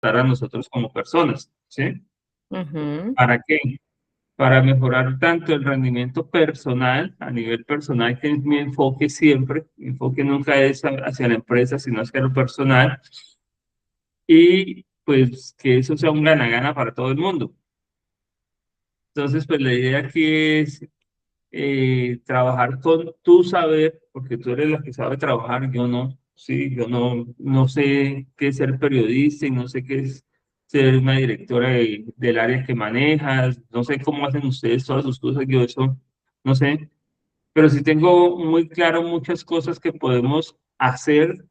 a nosotros como personas, ¿sí? Ujú. ¿Para qué? Para mejorar tanto el rendimiento personal, a nivel personal, que es mi enfoque siempre, mi enfoque nunca es hacia la empresa, sino hacia lo personal, y pues que eso sea un gana-gana para todo el mundo. Entonces, pues la idea aquí es trabajar con tu saber, porque tú eres la que sabe trabajar, yo no, sí, yo no sé qué es ser periodista y no sé qué es ser una directora del área que manejas, no sé cómo hacen ustedes todas sus cosas, yo eso no sé, pero sí tengo muy claro muchas cosas que podemos hacer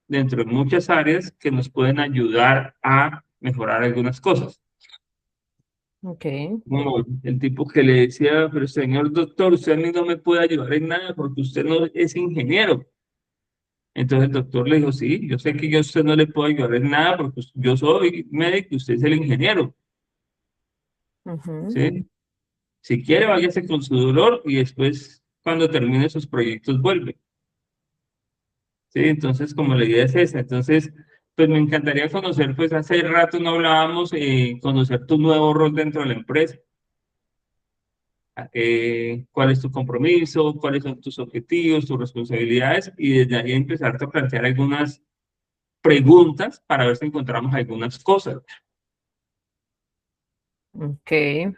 dentro de muchas áreas que nos pueden ayudar a mejorar algunas cosas. Ok. Como el tipo que le decía, pero señor doctor, usted a mí no me puede ayudar en nada porque usted no es ingeniero. Entonces el doctor le dijo, sí, yo sé que yo a usted no le puedo ayudar en nada porque yo soy médico y usted es el ingeniero, Ujú. ¿sí? Si quiere, váyase con su dolor y después, cuando termine sus proyectos, vuelve, ¿sí? Entonces, como la idea es esa, entonces, pues me encantaría conocer, pues hace rato no hablábamos, conocer tu nuevo rol dentro de la empresa. Cuál es tu compromiso, cuáles son tus objetivos, tus responsabilidades, y desde ahí empezarte a plantear algunas preguntas para ver si encontramos algunas cosas. Ok. Entonces,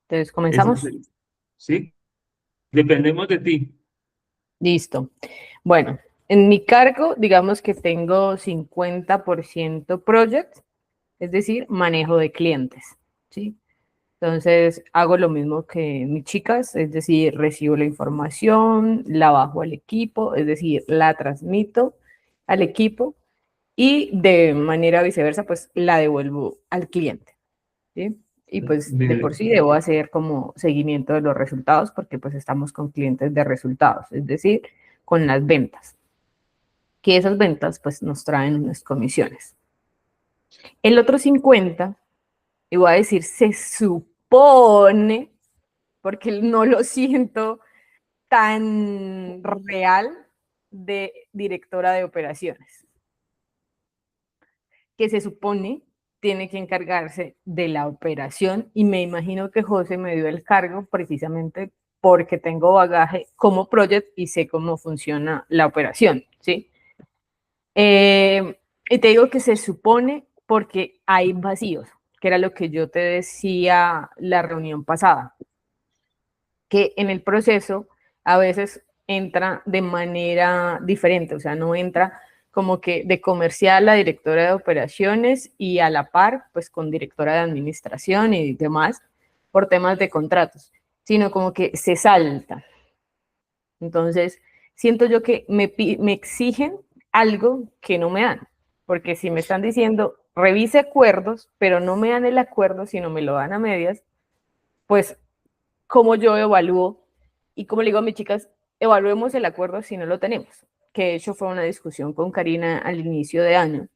Eso comenzamos. sí, ¿sí? Dependemos de ti. Listo. Bueno, en mi cargo, digamos que tengo 50% project, es decir, manejo de clientes, ¿sí? Entonces, hago lo mismo que mis chicas, es decir, recibo la información, la bajo al equipo, es decir, la transmito al equipo y de manera viceversa, pues la devuelvo al cliente, ¿sí? Y pues de por sí debo hacer como seguimiento de los resultados porque pues estamos con clientes de resultados, es decir, con las ventas, que esas ventas pues nos traen unas comisiones. El otro 50, y voy a decir, se supone, porque no lo siento tan real, de directora de operaciones, que se supone tiene que encargarse de la operación y me imagino que José me dio el cargo precisamente porque tengo bagaje como project y sé cómo funciona la operación, ¿sí? Y te digo que se supone porque hay vacíos, que era lo que yo te decía la reunión pasada, que en el proceso a veces entra de manera diferente, o sea, no entra como que de comercial a directora de operaciones y a la par, pues con directora de administración y demás, por temas de contratos, sino como que se salta. Entonces, siento yo que me exigen algo que no me dan, porque si me están diciendo, revise acuerdos, pero no me dan el acuerdo, sino me lo dan a medias, pues cómo yo evalúo y como le digo a mis chicas, evaluemos el acuerdo si no lo tenemos. Que de hecho fue una discusión con Karina al inicio de año,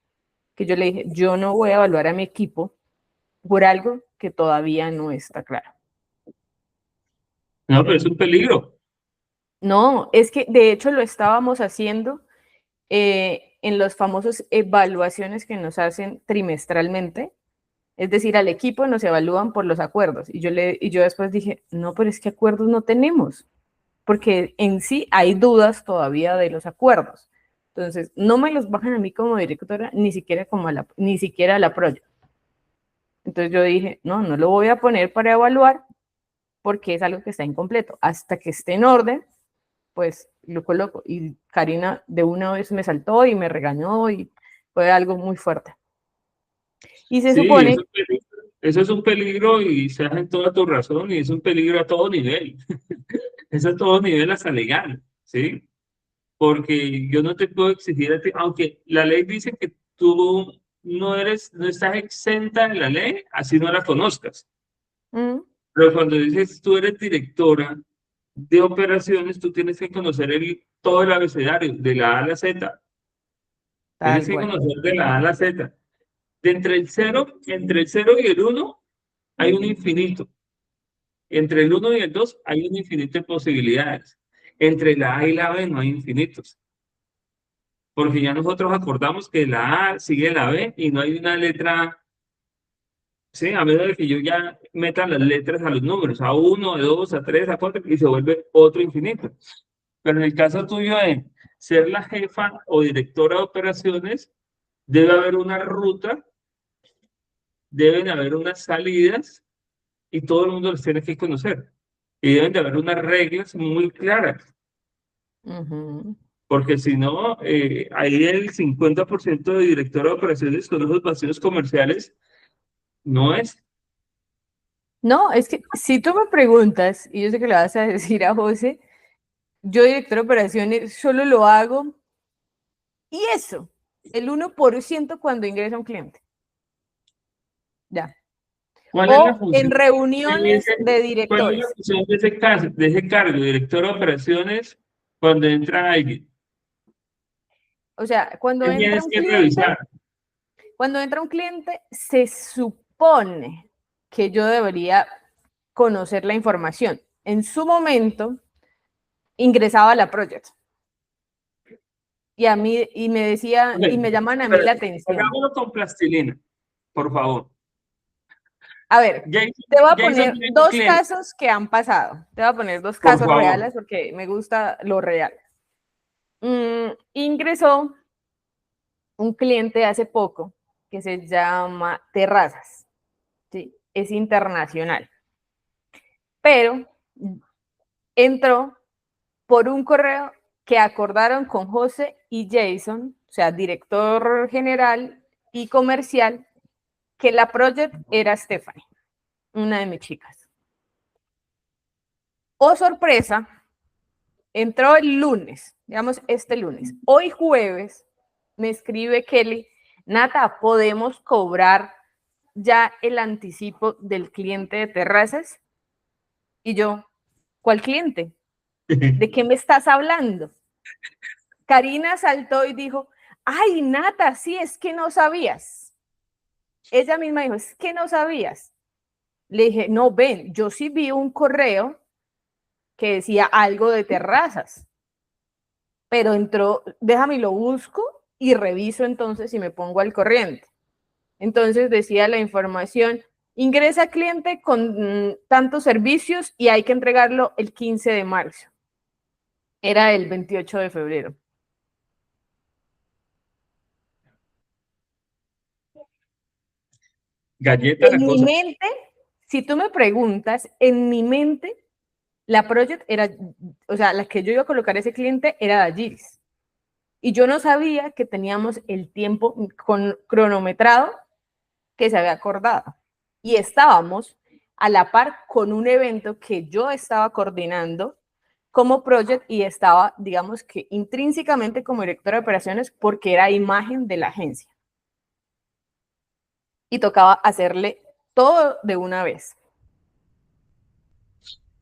que yo le dije, yo no voy a evaluar a mi equipo por algo que todavía no está claro. No, pero es ¿Sí? un peligro. No, es que de hecho lo estábamos haciendo en los famosos evaluaciones que nos hacen trimestralmente. Es decir, al equipo nos evalúan por los acuerdos. Y yo después dije, no, pero es que acuerdos no tenemos, porque en sí hay dudas todavía de los acuerdos. Entonces, no me los bajan a mí como directora, ni siquiera, ni siquiera a la project. Entonces yo dije, no, no lo voy a poner para evaluar porque es algo que está incompleto. Hasta que esté en orden, pues lo coloco. Y Karina de una vez me saltó y me regañó y fue algo muy fuerte. Y se Sí, supone, eso es un peligro y se en toda tu razón y es un peligro a todo nivel. Es a todo nivel hasta legal, ¿sí? Porque yo no te puedo exigir a ti, aunque la ley dice que tú no estás exenta de la ley, así no la conozcas. mm, Pero cuando dices tú eres directora de operaciones, tú tienes que conocer todo el abecedario, de la A a la Z. Tienes tal que cual. conocer de la A a la Z. Entre el cero y el uno hay un infinito. Entre el uno y el 2 hay un infinito de posibilidades. Entre la A y la B no hay infinitos. porque ya nosotros acordamos que la A sigue la B y no hay una letra, ¿sí? A menos de que yo ya meta las letras a los números, a uno, a dos, a tres, a cuatro, y se vuelve otro infinito. Pero en el caso tuyo de ser la jefa o directora de operaciones, debe haber una ruta, deben haber unas salidas y todo el mundo las tiene que conocer. Y deben de haber unas reglas muy claras, Ujú. porque si no, ahí el 50% de director de operaciones con esos vacíos comerciales no es. No, es que si tú me preguntas, y yo sé que le vas a decir a José, yo director de operaciones solo lo hago, y eso, el 1% cuando ingresa un cliente. Ya. ¿Cuál es la O en función en reuniones de cuál es la directores. función de ese caso, de ese cargo, director de operaciones, cuando entra alguien? O sea, ¿Qué tienes que revisar? cuando entra un cliente, se supone que yo debería conocer la información. En su momento, ingresaba a la project. Y a mí, y me decía, Ok, y me llaman a mí pero la atención. hagámoslo con plastilina, por favor. A ver, Jason, te voy a Jason poner tiene un dos cliente, casos que han pasado. Te voy a poner dos por casos favor. reales porque me gusta lo real. Ingresó un cliente hace poco que se llama Terrazas. ¿Sí? Es internacional. Pero entró por un correo que acordaron con José y Jason, o sea, director general y comercial, que la project era Stephanie, una de mis chicas. Oh, sorpresa, entró el lunes, digamos este lunes. Hoy jueves me escribe Kelly, Nata, ¿podemos cobrar ya el anticipo del cliente de Terrazas? Y yo, ¿cuál cliente? ¿De qué me estás hablando? Karina saltó y dijo, ay, Nata, sí, es que no sabías. Ella misma dijo, es que no sabías. Le dije, no, ven, yo sí vi un correo que decía algo de Terrazas, pero entró, déjame lo busco y reviso entonces si me pongo al corriente. Entonces decía la información, ingresa cliente con tantos servicios y hay que entregarlo el 15 de marzo. Era el 28 de febrero. Galleta la En mi cosa. mente, si tú me preguntas, en mi mente, la project era, o sea, la que yo iba a colocar ese cliente era Dagiris. Y yo no sabía que teníamos el tiempo cronometrado que se había acordado. Y estábamos a la par con un evento que yo estaba coordinando como project y estaba, digamos que intrínsecamente como directora de operaciones porque era imagen de la agencia. Y tocaba hacerle todo de una vez.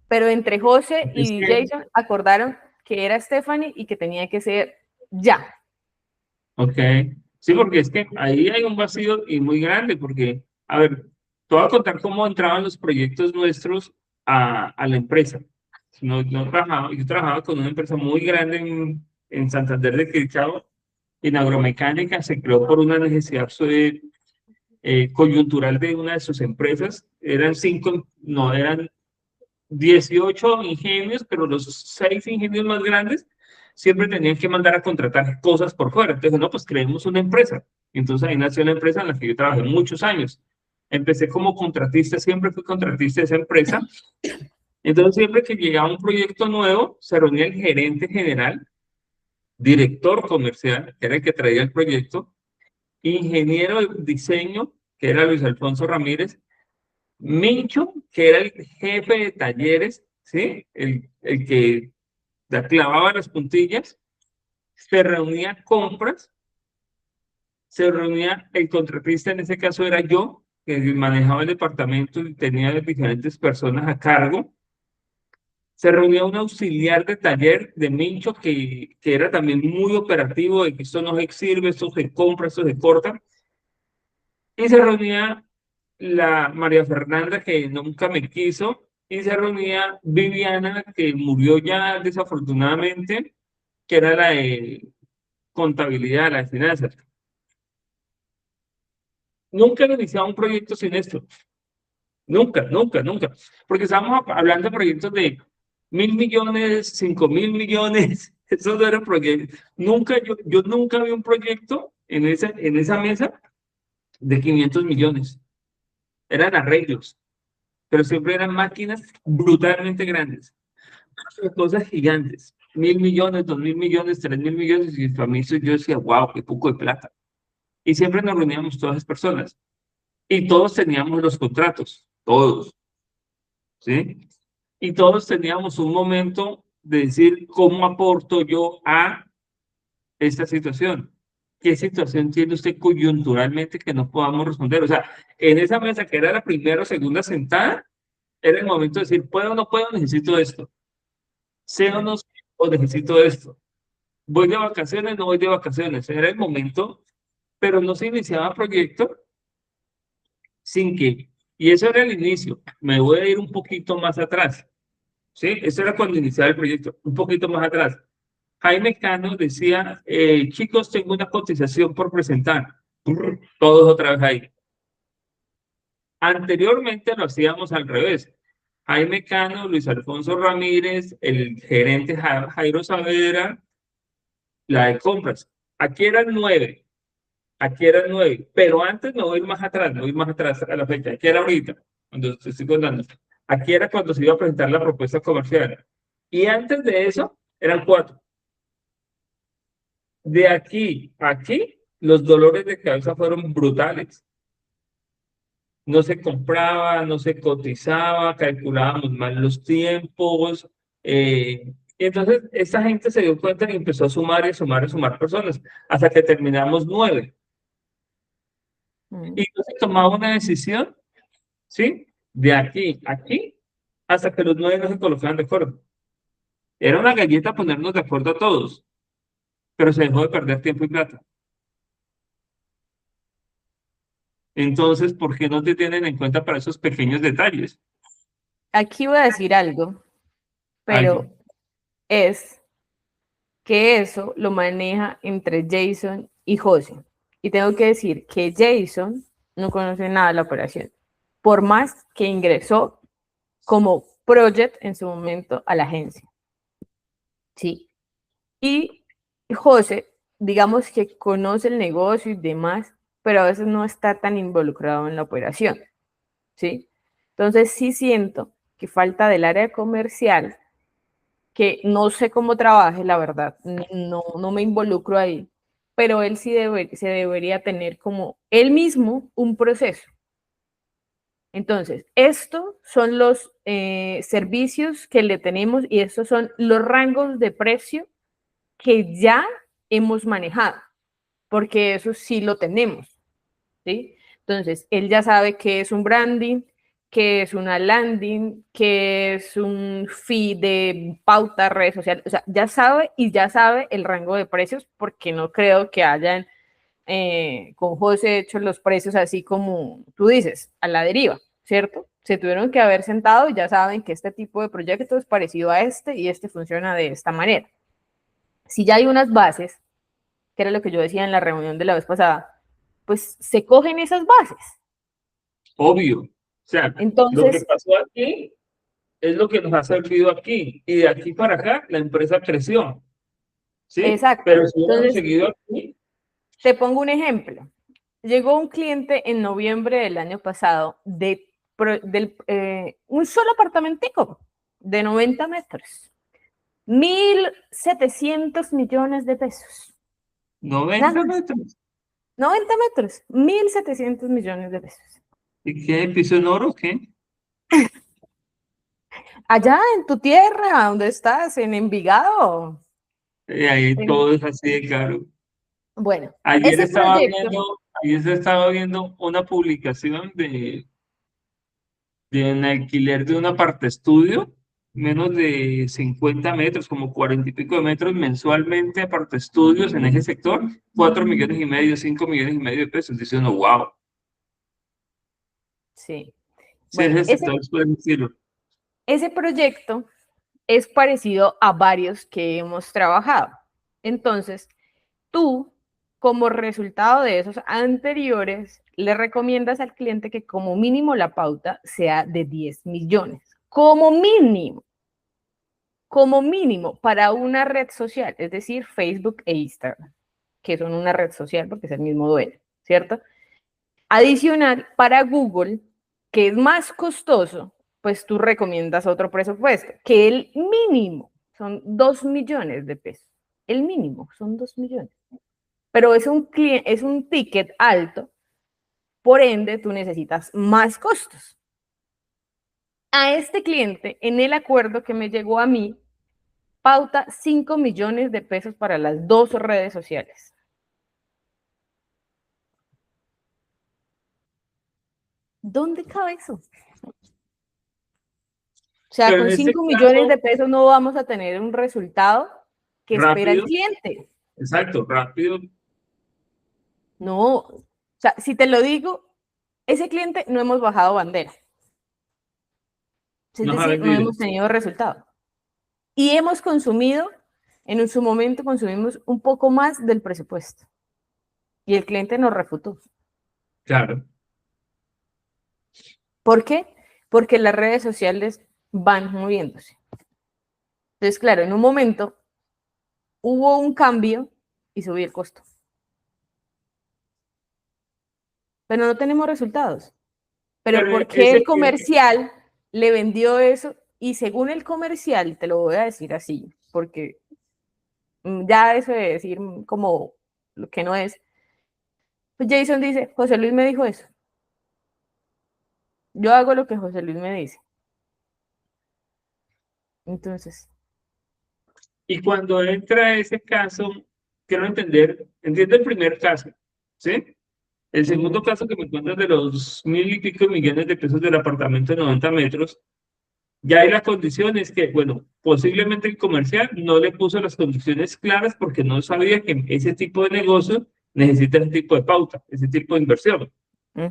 Pero entre José Es y que, Jason acordaron que era Stephanie y que tenía que ser ya. ok. Sí, porque es que ahí hay un vacío y muy grande, porque, a ver, te voy a contar cómo entraban los proyectos nuestros a la empresa. Yo trabajaba con una empresa muy grande en Santander de Quilichao, en agromecánica, se creó por una necesidad coyuntural de una de sus empresas. Eran cinco, no, eran 18 ingenios, pero los seis ingenios más grandes siempre tenían que mandar a contratar cosas por fuera. Entonces, no, pues creemos una empresa. Entonces ahí nació la empresa en la que yo trabajé muchos años. Empecé como contratista, siempre fui contratista de esa empresa. Entonces, siempre que llegaba un proyecto nuevo, se reunía el gerente general, director comercial, que era el que traía el proyecto, ingeniero de diseño, que era Luis Alfonso Ramírez, Mincho, que era el jefe de talleres, ¿sí? El que clavaba las puntillas, se reunía compras, se reunía el contratista, en ese caso era yo, que manejaba el departamento y tenía diferentes personas a cargo. Se reunía un auxiliar de taller de Mincho que era también muy operativo, de que esto no se sirve, esto se compra, esto se corta. Y se reunía la María Fernanda, que nunca me quiso, y se reunía Viviana, que murió ya desafortunadamente, que era la de contabilidad, las finanzas. Nunca he iniciado un proyecto sin esto. Nunca, nunca, nunca. Porque estamos hablando de proyectos de 1.000 millones, 5.000 millones. Eso no era proyecto. Nunca, yo nunca vi un proyecto en esa mesa de 500 millones. Eran arreglos, pero siempre eran máquinas brutalmente grandes. Cosas gigantes. 1.000 millones, 2.000 millones, 3.000 millones. Y para mí yo decía, wow, qué poco de plata. Y siempre nos reuníamos todas las personas. Y todos teníamos los contratos. Todos. ¿Sí? Y todos teníamos un momento de decir, ¿cómo aporto yo a esta situación? ¿Qué situación tiene usted coyunturalmente que no podamos responder? O sea, en esa mesa que era la primera o segunda sentada, era el momento de decir, ¿puedo o no puedo? Necesito esto. ¿Sé o no sé o necesito esto? ¿Voy de vacaciones? No voy de vacaciones. Era el momento, pero no se iniciaba proyecto sin que, y eso era el inicio. Me voy a ir un poquito más atrás. ¿Sí? Eso era cuando iniciaba el proyecto, un poquito más atrás. Jaime Cano decía, chicos, tengo una cotización por presentar. Todos otra vez ahí. Anteriormente lo hacíamos al revés. Jaime Cano, Luis Alfonso Ramírez, el gerente Jairo Saavedra, la de compras. Aquí eran 9, pero antes me voy a ir más atrás, me voy a ir más atrás a la fecha. Aquí era ahorita, cuando te estoy contando. Aquí era cuando se iba a presentar la propuesta comercial. Y antes de eso, eran 4. De aquí a aquí, los dolores de cabeza fueron brutales. No se compraba, no se cotizaba, calculábamos mal los tiempos. Y entonces, esa gente se dio cuenta y empezó a sumar y sumar y sumar personas, hasta que terminamos 9. Y entonces tomaba una decisión, ¿sí? De aquí a aquí, hasta que los 9 no se colocaban de acuerdo. Era una galleta ponernos de acuerdo a todos, pero se dejó de perder tiempo y plata. Entonces, ¿por qué no te tienen en cuenta para esos pequeños detalles? Aquí voy a decir algo, pero es que eso lo maneja entre Jason y José. Y tengo que decir que Jason no conoce nada de la operación, por más que ingresó como project en su momento a la agencia. Sí. Y José, digamos que conoce el negocio y demás, pero a veces no está tan involucrado en la operación. ¿Sí? Entonces sí siento que falta del área comercial, que no sé cómo trabaje, la verdad, no me involucro ahí, pero él sí se debería tener como él mismo un proceso. Entonces, estos son los servicios que le tenemos y estos son los rangos de precio que ya hemos manejado, porque eso sí lo tenemos, ¿sí? Entonces, él ya sabe qué es un branding, qué es una landing, qué es un feed de pauta, redes sociales, o sea, ya sabe y ya sabe el rango de precios, porque no creo que hayan con José hecho los precios así como tú dices, a la deriva, ¿cierto? Se tuvieron que haber sentado y ya saben que este tipo de proyecto es parecido a este y este funciona de esta manera. Si ya hay unas bases, que era lo que yo decía en la reunión de la vez pasada, pues se cogen esas bases. Obvio. O sea, lo que Entonces, pasó aquí es lo que nos ha servido aquí. Y de aquí para acá, la empresa creció. ¿Sí? exacto. Pero si hubiéramos Entonces, seguido aquí, te pongo un ejemplo. Llegó un cliente en noviembre del año pasado un solo apartamentico de 90 metros. 1.700 millones de pesos. 90 Nada más. metros. 90 metros, 1.700 millones de pesos. ¿Y qué? ¿Piso en oro o qué? Allá en tu tierra, donde estás, en Envigado. Ahí todo es así de caro. Bueno, Ayer ese estaba proyecto, viendo, ayer se estaba viendo una publicación de un alquiler de un aparte estudio, menos de 50 metros, como 40 y pico de metros mensualmente, aparte estudios en ese sector, 4,5 millones, 5,5 millones de pesos. Dice uno, wow, sí. si Bueno, ese sector puede decirlo. ese proyecto es parecido a varios que hemos trabajado. Entonces, tú, como resultado de esos anteriores, le recomiendas al cliente que como mínimo la pauta sea de 10 millones. Como mínimo para una red social, es decir, Facebook e Instagram, que son una red social porque es el mismo dueño, ¿cierto? Adicional, para Google, que es más costoso, pues tú recomiendas otro presupuesto, que el mínimo son 2 millones de pesos. El mínimo son 2 millones. Pero es un ticket alto, por ende tú necesitas más costos. A este cliente, en el acuerdo que me llegó a mí, pauta 5 millones de pesos para las 2 redes sociales. ¿Dónde cabe eso? O sea, Pero con en este 5 millones caso, de pesos no vamos a tener un resultado que espera el rápido, cliente. exacto, rápido, No, o sea, si te lo digo, ese cliente no hemos bajado bandera. Es nos ha decir, no vendido. hemos tenido resultado. Y hemos consumido, en su momento consumimos un poco más del presupuesto. Y el cliente nos refutó. Claro. ¿Por qué? Porque las redes sociales van moviéndose. Entonces, claro, en un momento hubo un cambio y subió el costo. Pero no tenemos resultados. Pero Pero ¿por qué ese el comercial le vendió eso? Y según el comercial, te lo voy a decir así, porque ya eso de decir como lo que no es, pues Jason dice, José Luis me dijo eso. Yo hago lo que José Luis me dice. Entonces, y cuando entra ese caso, quiero entender, entiendo el primer caso, ¿sí? El segundo caso que me cuentas de los 1.000 y pico millones de pesos del apartamento de 90 metros, ya hay la condición es que, bueno, posiblemente el comercial no le puso las condiciones claras porque no sabía que ese tipo de negocio necesita ese tipo de pauta, ese tipo de inversión.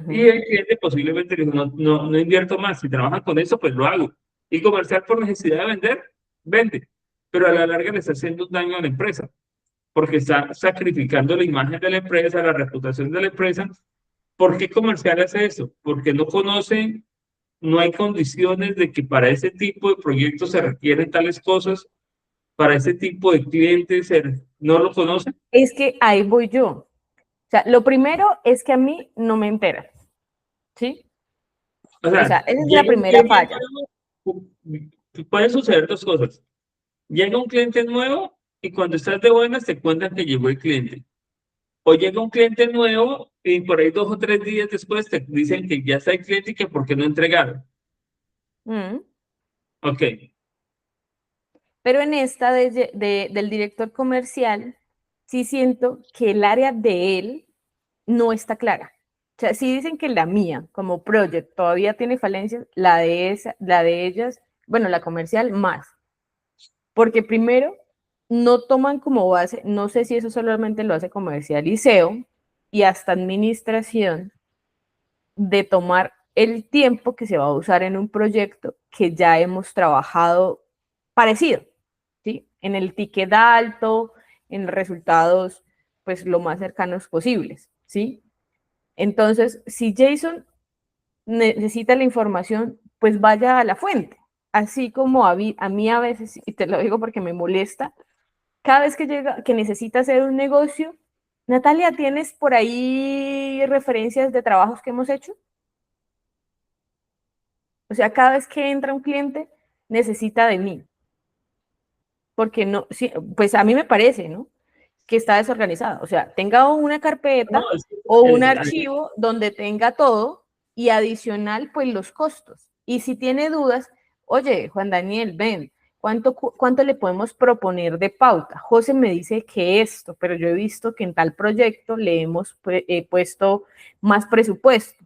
Y el cliente posiblemente le dijo, no, no, no invierto más, si trabajan con eso, pues lo hago. Y comercial por necesidad de vender, vende, pero a la larga le está haciendo un daño a la empresa, porque está sacrificando la imagen de la empresa, la reputación de la empresa. ¿Por qué comercial hace eso? Porque no conoce, no hay condiciones de que para ese tipo de proyectos se requieren tales cosas, para ese tipo de clientes no lo conoce. es que ahí voy yo. O sea, lo primero es que a mí no me entera, ¿sí? O O sea, sea, esa es la llega un primera cliente falla. nuevo, pueden suceder dos cosas. Llega un cliente nuevo y cuando estás de buenas te cuentan que llegó el cliente. O llega un cliente nuevo y por ahí 2 o 3 días después te dicen que ya está el cliente y que por qué no entregaron. Mm. Ok, Pero en esta del director comercial, sí siento que el área de él no está clara. O sea, sí dicen que la mía, como project, todavía tiene falencias, la de ellas, bueno, la comercial más. Porque primero, no toman como base, no sé si eso solamente lo hace comercial y SEO, y hasta administración, de tomar el tiempo que se va a usar en un proyecto que ya hemos trabajado parecido, ¿sí? En el ticket alto, en resultados, pues lo más cercanos posibles, ¿sí? Entonces, si Jason necesita la información, pues vaya a la fuente. Así como a mí a veces, y te lo digo porque me molesta, cada vez que llega, que necesita hacer un negocio, Natalia, ¿tienes por ahí referencias de trabajos que hemos hecho? O sea, cada vez que entra un cliente, necesita de mí. Porque no, sí, pues a mí me parece, ¿no? Que está desorganizada. O sea, tenga una no, carpeta es, o un ahí archivo donde tenga todo y adicional, pues los costos. Y si tiene dudas, oye, Juan Daniel, ven, ¿cuánto le podemos proponer de pauta? José me dice que esto, pero yo he visto que en tal proyecto le hemos puesto más presupuesto.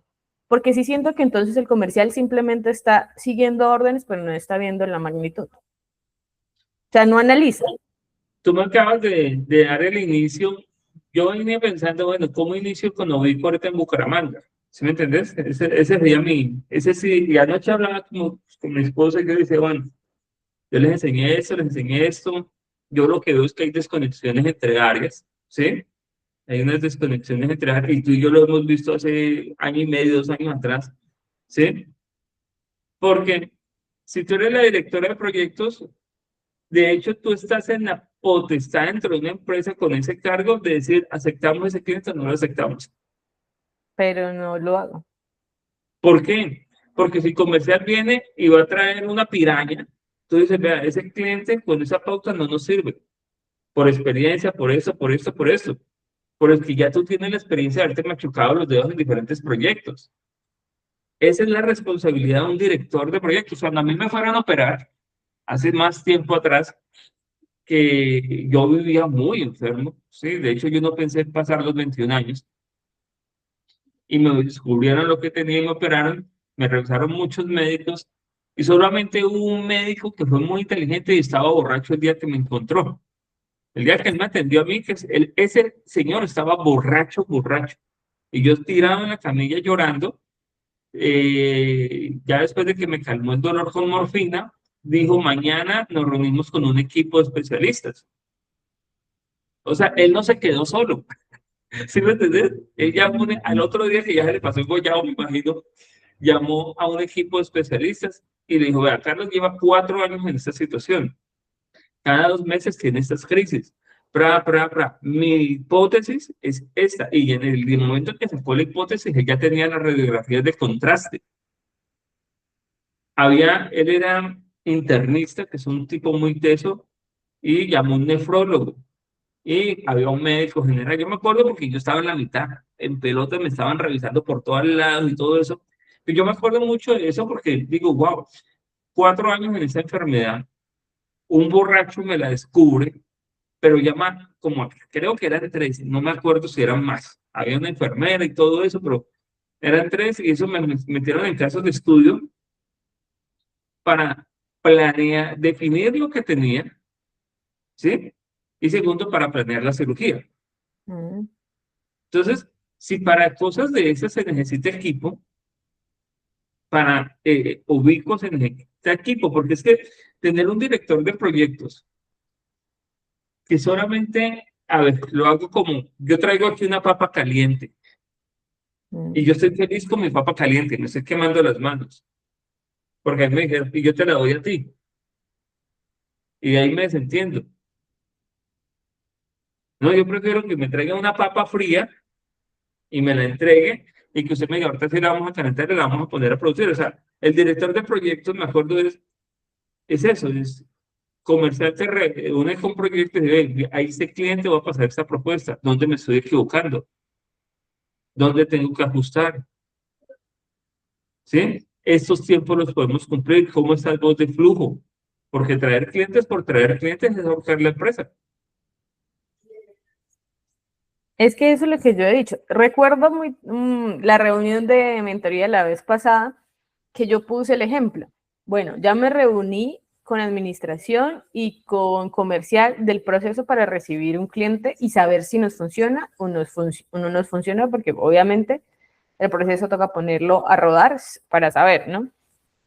Porque sí siento que entonces el comercial simplemente está siguiendo órdenes, pero no está viendo la magnitud. O sea, no analiza. tú me acabas de dar el inicio. Yo venía pensando, bueno, ¿cómo inicio con Ovico ahorita en Bucaramanga? ¿Sí me entendés? Ese sería ese sí, y anoche hablaba con mi esposa y yo decía, bueno, yo les enseñé esto, les enseñé esto. Yo lo que veo es que hay desconexiones entre áreas, ¿sí? Hay unas desconexiones entre áreas, y tú y yo lo hemos visto hace año y medio, 2 años atrás, ¿sí? Porque si tú eres la directora de proyectos, de hecho tú estás en la potestad dentro de una empresa con ese cargo de decir, ¿aceptamos ese cliente o no lo aceptamos? pero no lo hago. ¿Por qué? Porque si comercial viene y va a traer una piraña, tú dices, vea, ese cliente con esa pauta no nos sirve, por experiencia, por eso, por esto, por esto. Por el que ya tú tienes la experiencia de haberte machucado los dedos en diferentes proyectos. Esa es la responsabilidad de un director de proyectos. Cuando a mí me fueran a operar, hace más tiempo atrás, que yo vivía muy enfermo, ¿sí? De hecho, yo no pensé en pasar los 21 años y me descubrieron lo que tenía y me operaron, me revisaron muchos médicos y solamente hubo un médico que fue muy inteligente y estaba borracho el día que me encontró. El día que él me atendió a mí, ese señor estaba borracho, borracho. Y yo tirado en la camilla llorando, ya después de que me calmó el dolor con morfina, dijo, mañana nos reunimos con un equipo de especialistas. O sea, él no se quedó solo. ¿Sí me entendés? Él llamó al otro día que ya se le pasó el gollado, me imagino, llamó a un equipo de especialistas y le dijo, vea, Carlos lleva 4 años en esta situación. Cada 2 meses tiene estas crisis. Mi hipótesis es esta. Y en el momento en que se fue la hipótesis, él ya tenía las radiografías de contraste. Él era internista, que es un tipo muy teso, y llamó a un nefrólogo. Y había un médico general. Yo me acuerdo porque yo estaba en la mitad, en pelota, me estaban revisando por todos lados y todo eso. Y yo me acuerdo mucho de eso porque digo, wow, 4 años en esa enfermedad, un borracho me la descubre, pero llama como, creo que eran 3, no me acuerdo si eran más. Había una enfermera y todo eso, pero eran 3 y eso me metieron en casos de estudio para planear, definir lo que tenía, ¿sí? Y segundo, para planear la cirugía. Mm. Entonces, si para cosas de esas se necesita equipo, para ubico se necesita equipo, porque es que tener un director de proyectos que solamente, a ver, lo hago como, yo traigo aquí una papa caliente y Mm. yo estoy feliz con mi papa caliente, me estoy quemando las manos, porque me dijeron, y yo te la doy a ti, y de ahí me desentiendo. No, yo prefiero que me traiga una papa fría y me la entregue y que usted me diga, ahorita sí la vamos a calentar y la vamos a poner a producir. O sea, el director de proyectos, me acuerdo, es eso, es comercial te reúne con proyectos y ve, a este cliente va a pasar esta propuesta, ¿dónde me estoy equivocando? ¿Dónde tengo que ajustar? ¿Sí? Estos tiempos los podemos cumplir, ¿cómo está el voz de flujo? Porque traer clientes por traer clientes es ahorcar la empresa. Es que eso es lo que yo he dicho. Recuerdo muy la reunión de mentoría la vez pasada que yo puse el ejemplo. Bueno, ya me reuní con administración y con comercial del proceso para recibir un cliente y saber si nos funciona o no nos funciona, porque obviamente el proceso toca ponerlo a rodar para saber, ¿no?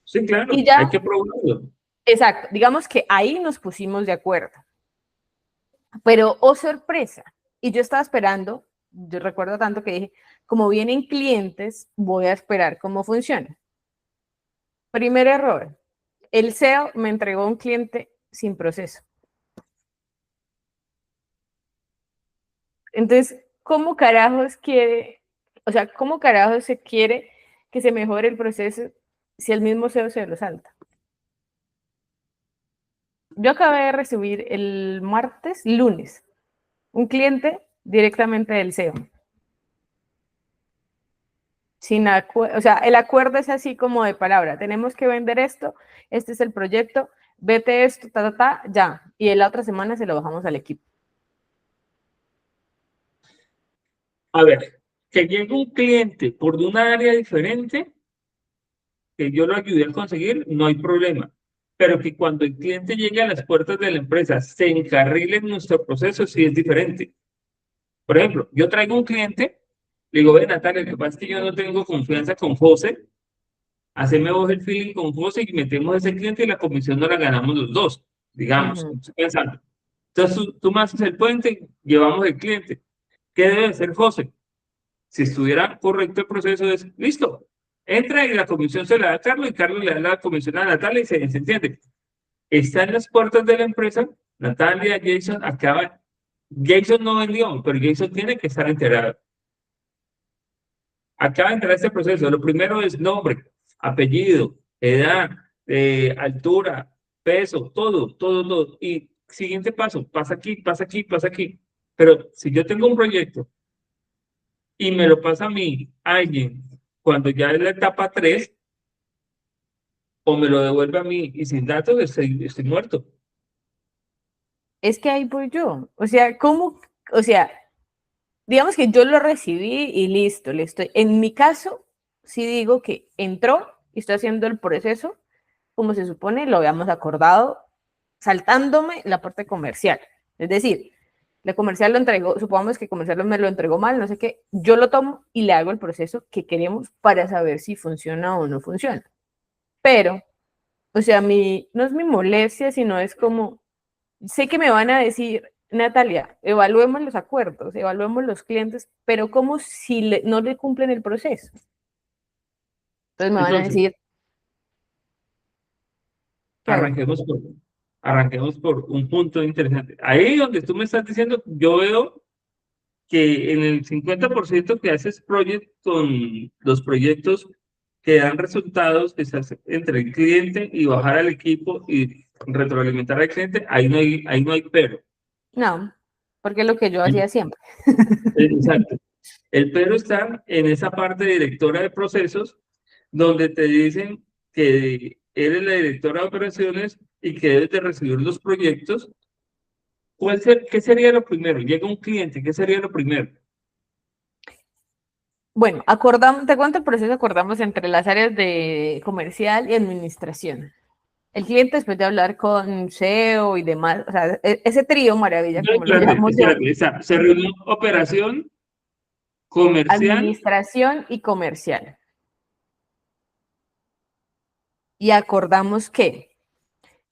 Sí, claro, Y hay ya, que probarlo. exacto, digamos que ahí nos pusimos de acuerdo. Pero, oh sorpresa, y yo estaba esperando, yo recuerdo tanto que dije, como vienen clientes, voy a esperar cómo funciona. Primer error, el SEO me entregó un cliente sin proceso. Entonces, ¿cómo carajos quiere, o sea, cómo carajos se quiere que se mejore el proceso si el mismo SEO se lo salta? Yo acabé de recibir el lunes, un cliente directamente del SEO. O sea, el acuerdo es así como de palabra, tenemos que vender esto, este es el proyecto, vete esto, ya, y en la otra semana se lo bajamos al equipo. A ver, que llegue un cliente por una área diferente, que yo lo ayude a conseguir, no hay problema. Pero que cuando el cliente llegue a las puertas de la empresa, se encarrile en nuestro proceso, sí es diferente. Por ejemplo, yo traigo un cliente, le digo, ve Natalia, lo que pasa es que yo no tengo confianza con José, haceme vos el feeling con José y metemos a ese cliente y la comisión no la ganamos los dos, digamos, Ujú. estoy pensando. Entonces tú me haces el puente, llevamos el cliente. ¿Qué debe hacer José? Si estuviera correcto el proceso, es listo. Entra y la comisión se la da a Carlos y Carlos le da la comisión a Natalia y se entiende. Está en las puertas de la empresa, Natalia, Jason, Jason no vendió, pero Jason tiene que estar enterado. Acaba de entrar este proceso. Lo primero es nombre, apellido, edad, altura, peso, todo. Y siguiente paso, pasa aquí, pasa aquí, pasa aquí. Pero si yo tengo un proyecto y me lo pasa a mí alguien cuando ya es la etapa 3 o me lo devuelve a mí y sin datos, estoy muerto. Es que ahí voy yo. O sea, ¿cómo? O sea, digamos que yo lo recibí y listo, le estoy. En mi caso, sí digo que entró y estoy haciendo el proceso como se supone, lo habíamos acordado, saltándome la parte comercial. Es decir, la comercial lo entregó, supongamos que comercial me lo entregó mal, no sé qué, yo lo tomo y le hago el proceso que queremos para saber si funciona o no funciona. Pero, o sea, no es mi molestia, sino es como, sé que me van a decir, Natalia, evaluemos los acuerdos, evaluemos los clientes, pero como si no le cumplen el proceso. Entonces me van a Entonces, decir, ¿qué hago? arranquemos por, arranquemos por un punto interesante. Ahí donde tú me estás diciendo, yo veo que en el 50% que haces project con los proyectos que dan resultados, que se hace entre el cliente y bajar al equipo y retroalimentar al cliente, ahí no hay pero. No, porque es lo que yo hacía siempre. Exacto. El pero está en esa parte directora de procesos, donde te dicen que eres la directora de operaciones y que debes de recibir los proyectos. ¿Qué sería lo primero? Llega un cliente, ¿qué sería lo primero? Bueno, acordamos, te cuento el proceso, acordamos entre las áreas de comercial y administración. El cliente, después de hablar con SEO y demás, o sea, ese trío maravilla, como lo llamo yo, Espérate, se reunió operación comercial, administración y comercial. Y acordamos que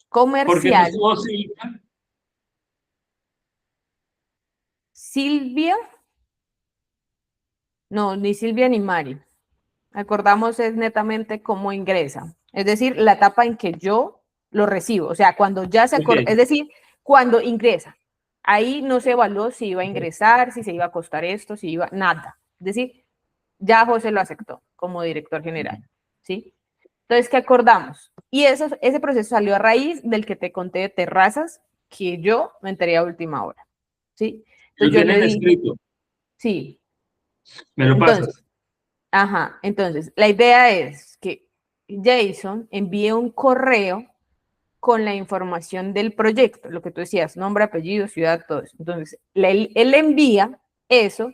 porque no comercial, estuvo Silvia, Silvia, no, ni Silvia ni Mari. Acordamos es netamente cómo ingresa, es decir, la etapa en que yo lo recibo, o sea, cuando ya se acorda, es ok, decir, cuando ingresa. Ahí no se evaluó si iba a ingresar, si se iba a costar esto, si iba, nada. Es decir, ya José lo aceptó como director general, ¿sí? Entonces, ¿qué acordamos? Y ese proceso salió a raíz del que te conté de terrazas, que yo me enteré a última hora, ¿sí? lo Entonces yo le tienen dije, escrito, sí, me lo entonces, pasas. ajá, entonces, la idea es que Jason envíe un correo con la información del proyecto, lo que tú decías, nombre, apellido, ciudad, todo eso. Entonces, él envía eso,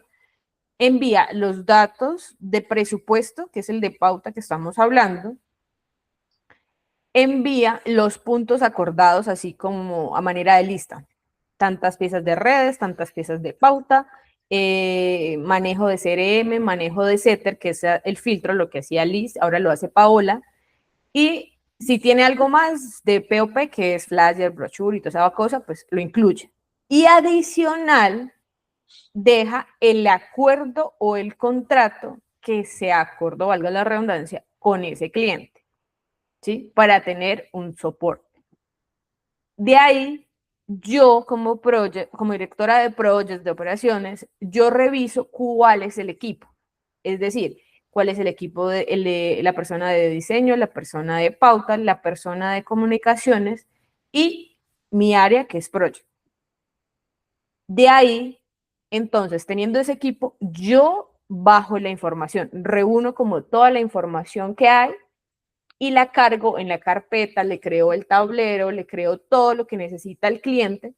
envía los datos de presupuesto, que es el de pauta que estamos hablando, envía los puntos acordados, así como a manera de lista, tantas piezas de redes, tantas piezas de pauta, manejo de CRM, manejo de Setter, que es el filtro, lo que hacía Liz, ahora lo hace Paola, y si tiene algo más de POP, que es flyer, brochure y toda esa cosa, pues lo incluye. Y adicional, deja el acuerdo o el contrato que se acordó, valga la redundancia, con ese cliente, ¿sí? Para tener un soporte. De ahí, yo como directora de proyectos de operaciones, yo reviso cuál es el equipo. Es decir, cuál es el equipo de la persona de diseño, la persona de pauta, la persona de comunicaciones y mi área que es project. De ahí, entonces, teniendo ese equipo, yo bajo la información, reúno como toda la información que hay y la cargo en la carpeta, le creo el tablero, le creo todo lo que necesita el cliente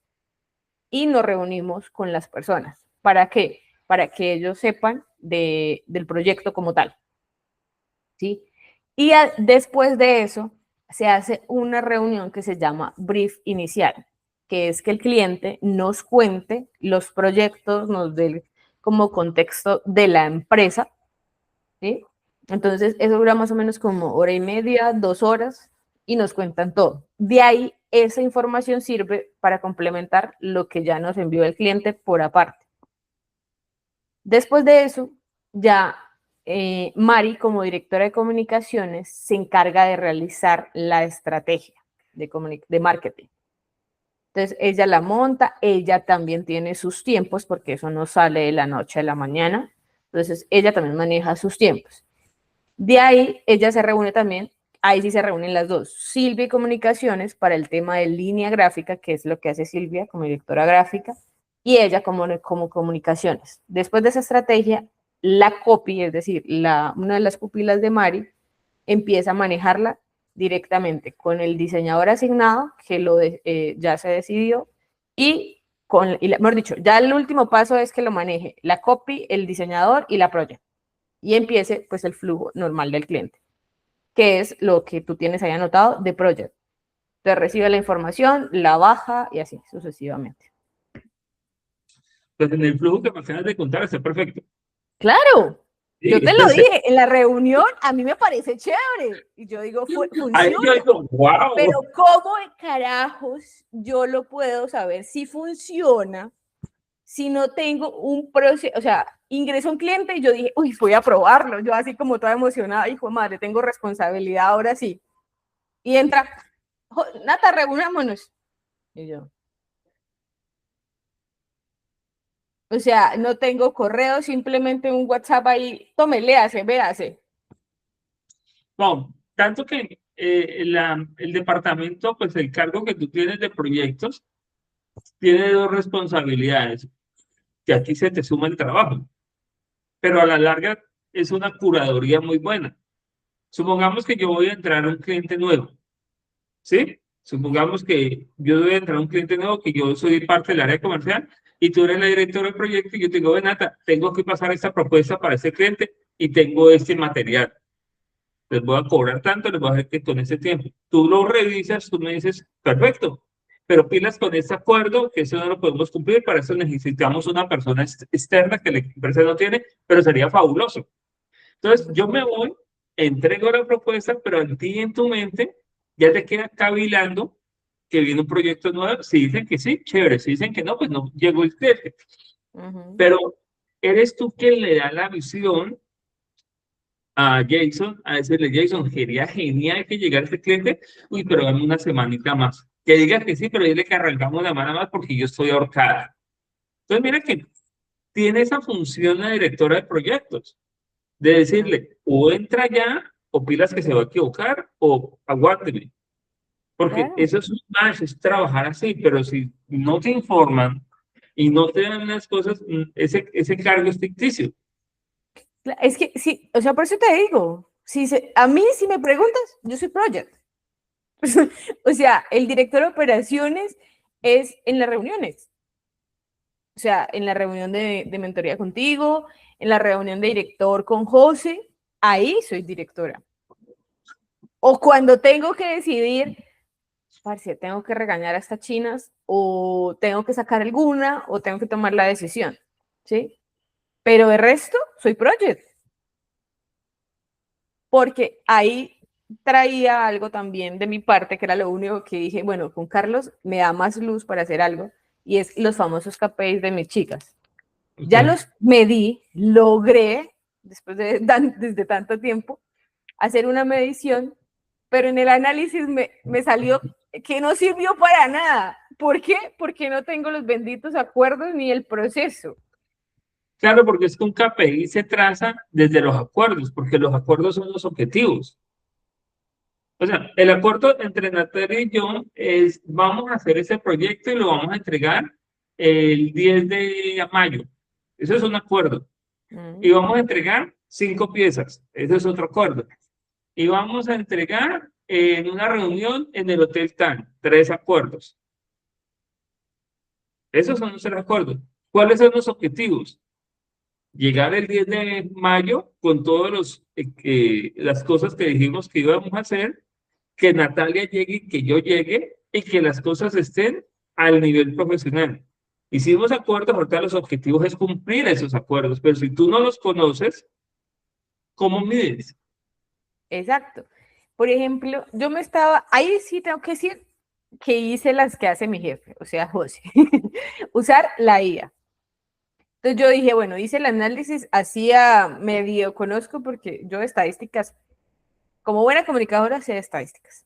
y nos reunimos con las personas. ¿Para qué? Para que ellos sepan del proyecto como tal. ¿Sí? Y después de eso se hace una reunión que se llama brief inicial, que es que el cliente nos cuente los proyectos, nos dé como contexto de la empresa, ¿sí? Entonces, eso dura más o menos como hora y media, 2 horas, y nos cuentan todo. De ahí, esa información sirve para complementar lo que ya nos envió el cliente por aparte. Después de eso, ya Mari, como directora de comunicaciones, se encarga de realizar la estrategia de marketing. Entonces, ella la monta, ella también tiene sus tiempos, porque eso no sale de la noche a la mañana. Entonces, ella también maneja sus tiempos. De ahí, ella se reúne también, ahí sí se reúnen las dos, Silvia y Comunicaciones para el tema de línea gráfica, que es lo que hace Silvia como directora gráfica, y ella como Comunicaciones. Después de esa estrategia, la copy, es decir, una de las pupilas de Mari, empieza a manejarla directamente con el diseñador asignado, que ya se decidió, mejor dicho, ya el último paso es que lo maneje la copy, el diseñador y la project, y empiece pues el flujo normal del cliente, que es lo que tú tienes ahí anotado de project. Te recibe la información, la baja y así sucesivamente. Pues en el flujo que me acabas de contar está perfecto. Claro, Sí, yo te lo dije, en la reunión a mí me parece chévere. Y yo digo, ahí yo funciona. digo, Pero wow. ¿cómo de carajos yo lo puedo saber si funciona si no tengo un proceso? O sea, ingresó un cliente y yo dije, uy, voy a probarlo. Yo así como toda emocionada, hijo de madre, tengo responsabilidad ahora sí. Y entra, Nata, reunámonos. Y yo, o sea, no tengo correo, simplemente un WhatsApp ahí, tome, léase, véase. No, tanto que el departamento, pues el cargo que tú tienes de proyectos, tiene dos responsabilidades, que aquí se te suma el trabajo, pero a la larga es una curaduría muy buena. Supongamos que yo voy a entrar a un cliente nuevo, ¿sí? Supongamos que yo voy a entrar a un cliente nuevo, que yo soy parte del área comercial y tú eres la directora del proyecto y yo te digo, Benata, tengo que pasar esta propuesta para ese cliente y tengo este material. Les voy a cobrar tanto, les voy a hacer que con ese tiempo. Tú lo revisas, tú me dices, perfecto, pero pilas con este acuerdo, que eso no lo podemos cumplir, para eso necesitamos una persona externa que la empresa no tiene, pero sería fabuloso. Entonces, yo me voy, entrego la propuesta, pero a ti en tu mente ya te queda cavilando que viene un proyecto nuevo. Si dicen que sí, chévere. Si dicen que no, pues no llegó el cliente. Pero eres tú quien le da la visión a Jason, a decirle, Jason, sería genial que llegara este cliente, uy, pero dame una semanita más. Que diga que sí, pero dile que arrancamos la mano más porque yo estoy ahorcada. Entonces, mira que tiene esa función la directora de proyectos, de decirle, o entra ya, o pilas que se va a equivocar, o aguánteme. Porque Claro. eso es un match, es trabajar así, pero si no te informan y no te dan las cosas, ese cargo es ficticio. Es que sí, o sea, por eso te digo, a mí si me preguntas, yo soy project. O sea, el director de operaciones es en las reuniones. O sea, en la reunión de mentoría contigo, en la reunión de director con José, ahí soy directora. O cuando tengo que decidir, parce, tengo que regañar a estas chinas, o tengo que sacar alguna, o tengo que tomar la decisión, ¿sí? Pero de resto, soy project. Porque ahí traía algo también de mi parte, que era lo único que dije, bueno, con Carlos me da más luz para hacer algo, y es los famosos KPIs de mis chicas. Ya Okay. los medí, logré, desde tanto tiempo, hacer una medición, pero en el análisis me salió que no sirvió para nada. ¿Por qué? Porque no tengo los benditos acuerdos ni el proceso. Claro, porque es que un KPI se traza desde los acuerdos, porque los acuerdos son los objetivos. O sea, el acuerdo entre Natalia y yo es, vamos a hacer ese proyecto y lo vamos a entregar el 10 de mayo. Eso es un acuerdo. Y vamos a entregar 5 piezas. Eso es otro acuerdo. Y vamos a entregar en una reunión en el Hotel TAN, 3 acuerdos. Esos son los 3 acuerdos. ¿Cuáles son los objetivos? Llegar el 10 de mayo con todas las cosas que dijimos que íbamos a hacer, que Natalia llegue y que yo llegue y que las cosas estén al nivel profesional. Hicimos acuerdos, ahorita los objetivos es cumplir esos acuerdos, pero si tú no los conoces, ¿cómo mides? Exacto. Por ejemplo, ahí sí tengo que decir que hice las que hace mi jefe, o sea, José. Usar la IA. Entonces yo dije, bueno, hice el análisis, hacía medio conozco porque yo de estadísticas, como buena comunicadora, sé de estadísticas.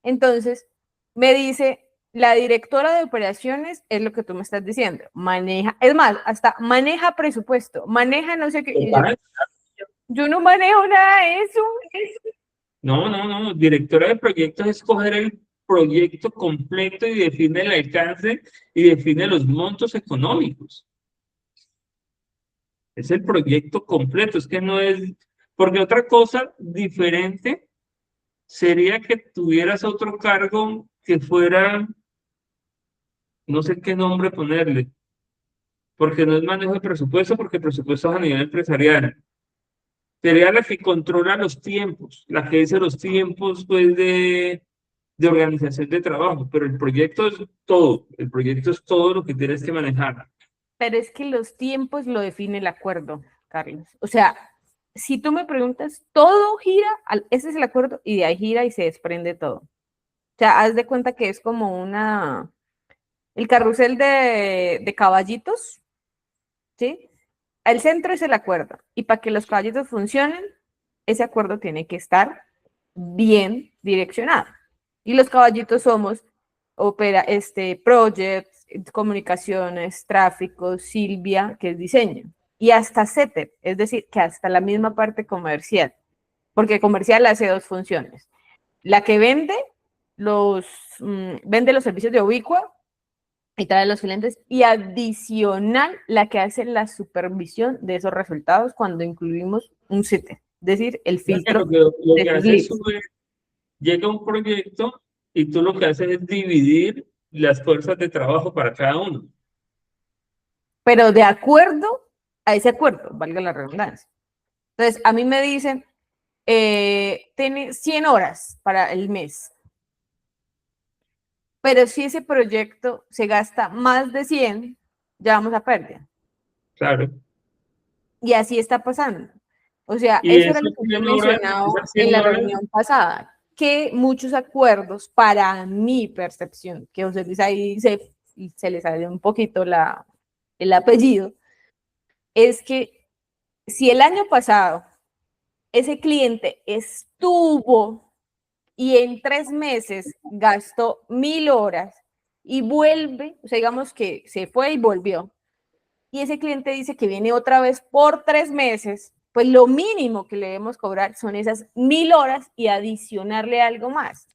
Entonces me dice, la directora de operaciones es lo que tú me estás diciendo, maneja, es más, hasta maneja presupuesto, maneja no sé qué, y yo no manejo nada de eso. No. Directora de proyectos es coger el proyecto completo y define el alcance y define los montos económicos. Es el proyecto completo, es que no es, porque otra cosa diferente sería que tuvieras otro cargo que fuera, no sé qué nombre ponerle, porque no es manejo de presupuesto, porque el presupuesto es a nivel empresarial. Sería la que controla los tiempos, la que dice los tiempos pues de organización de trabajo, pero el proyecto es todo lo que tienes que manejar. Pero es que los tiempos lo define el acuerdo, Carlos. O sea, si tú me preguntas, todo gira, ese es el acuerdo, y de ahí gira y se desprende todo. O sea, haz de cuenta que es como el carrusel de caballitos, ¿sí? El centro es el acuerdo, y para que los caballitos funcionen, ese acuerdo tiene que estar bien direccionado. Y los caballitos somos projects, comunicaciones, tráfico, Silvia, que es diseño, y hasta CETER, es decir, que hasta la misma parte comercial, porque comercial hace dos funciones. La que vende los servicios de Ubicua y trae los clientes, y adicional la que hace la supervisión de esos resultados cuando incluimos un CETER, es decir, el filtro Lo de que sus hace es leads. llega un proyecto y tú lo que haces es dividir las fuerzas de trabajo para cada uno. Pero de acuerdo a ese acuerdo, valga la redundancia. Entonces, a mí me dicen, tiene 100 horas para el mes, pero si ese proyecto se gasta más de 100, ya vamos a pérdida. Claro. Y así está pasando. O sea, Y eso era lo esas que yo 100 horas, mencionaba esas en 100 la horas, reunión pasada, que muchos acuerdos, para mi percepción, que José Luis ahí se le sale un poquito el apellido, es que si el año pasado ese cliente estuvo y en 3 meses gastó 1.000 horas y vuelve, o sea, digamos que se fue y volvió, y ese cliente dice que viene otra vez por 3 meses, pues lo mínimo que le debemos cobrar son esas 1.000 horas y adicionarle algo más.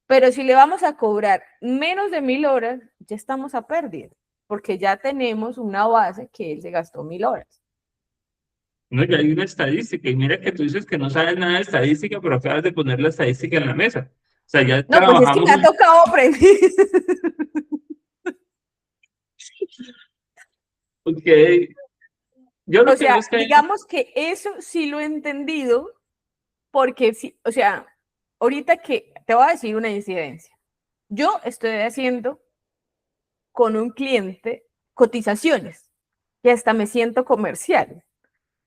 Pero si le vamos a cobrar menos de 1.000 horas, ya estamos a pérdida, porque ya tenemos una base que él se gastó 1.000 horas. no, ya hay una estadística. Y mira que tú dices que no sabes nada de estadística, pero acabas de poner la estadística en la mesa. O sea, ya No, pues es que trabajamos. me ha tocado aprender. Ok, yo lo O que veo sea, es que hay. digamos que eso sí lo he entendido, porque sí, o sea, ahorita que te voy a decir una incidencia. Yo estoy haciendo con un cliente cotizaciones y hasta me siento comercial.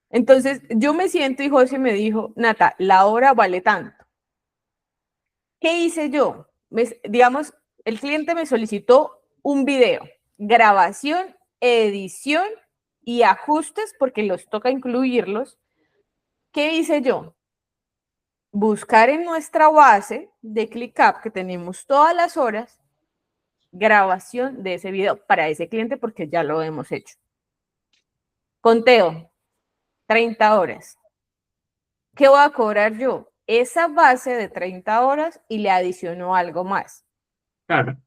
Entonces, yo me siento y José me dijo, Nata, la hora vale tanto. ¿Qué hice yo? Digamos, el cliente me solicitó un video, grabación, edición y ajustes, porque los toca incluirlos. ¿Qué hice yo? Buscar en nuestra base de ClickUp, que tenemos todas las horas, grabación de ese video para ese cliente, porque ya lo hemos hecho. Conteo, 30 horas. ¿Qué voy a cobrar yo? Esa base de 30 horas y le adiciono algo más. Claro,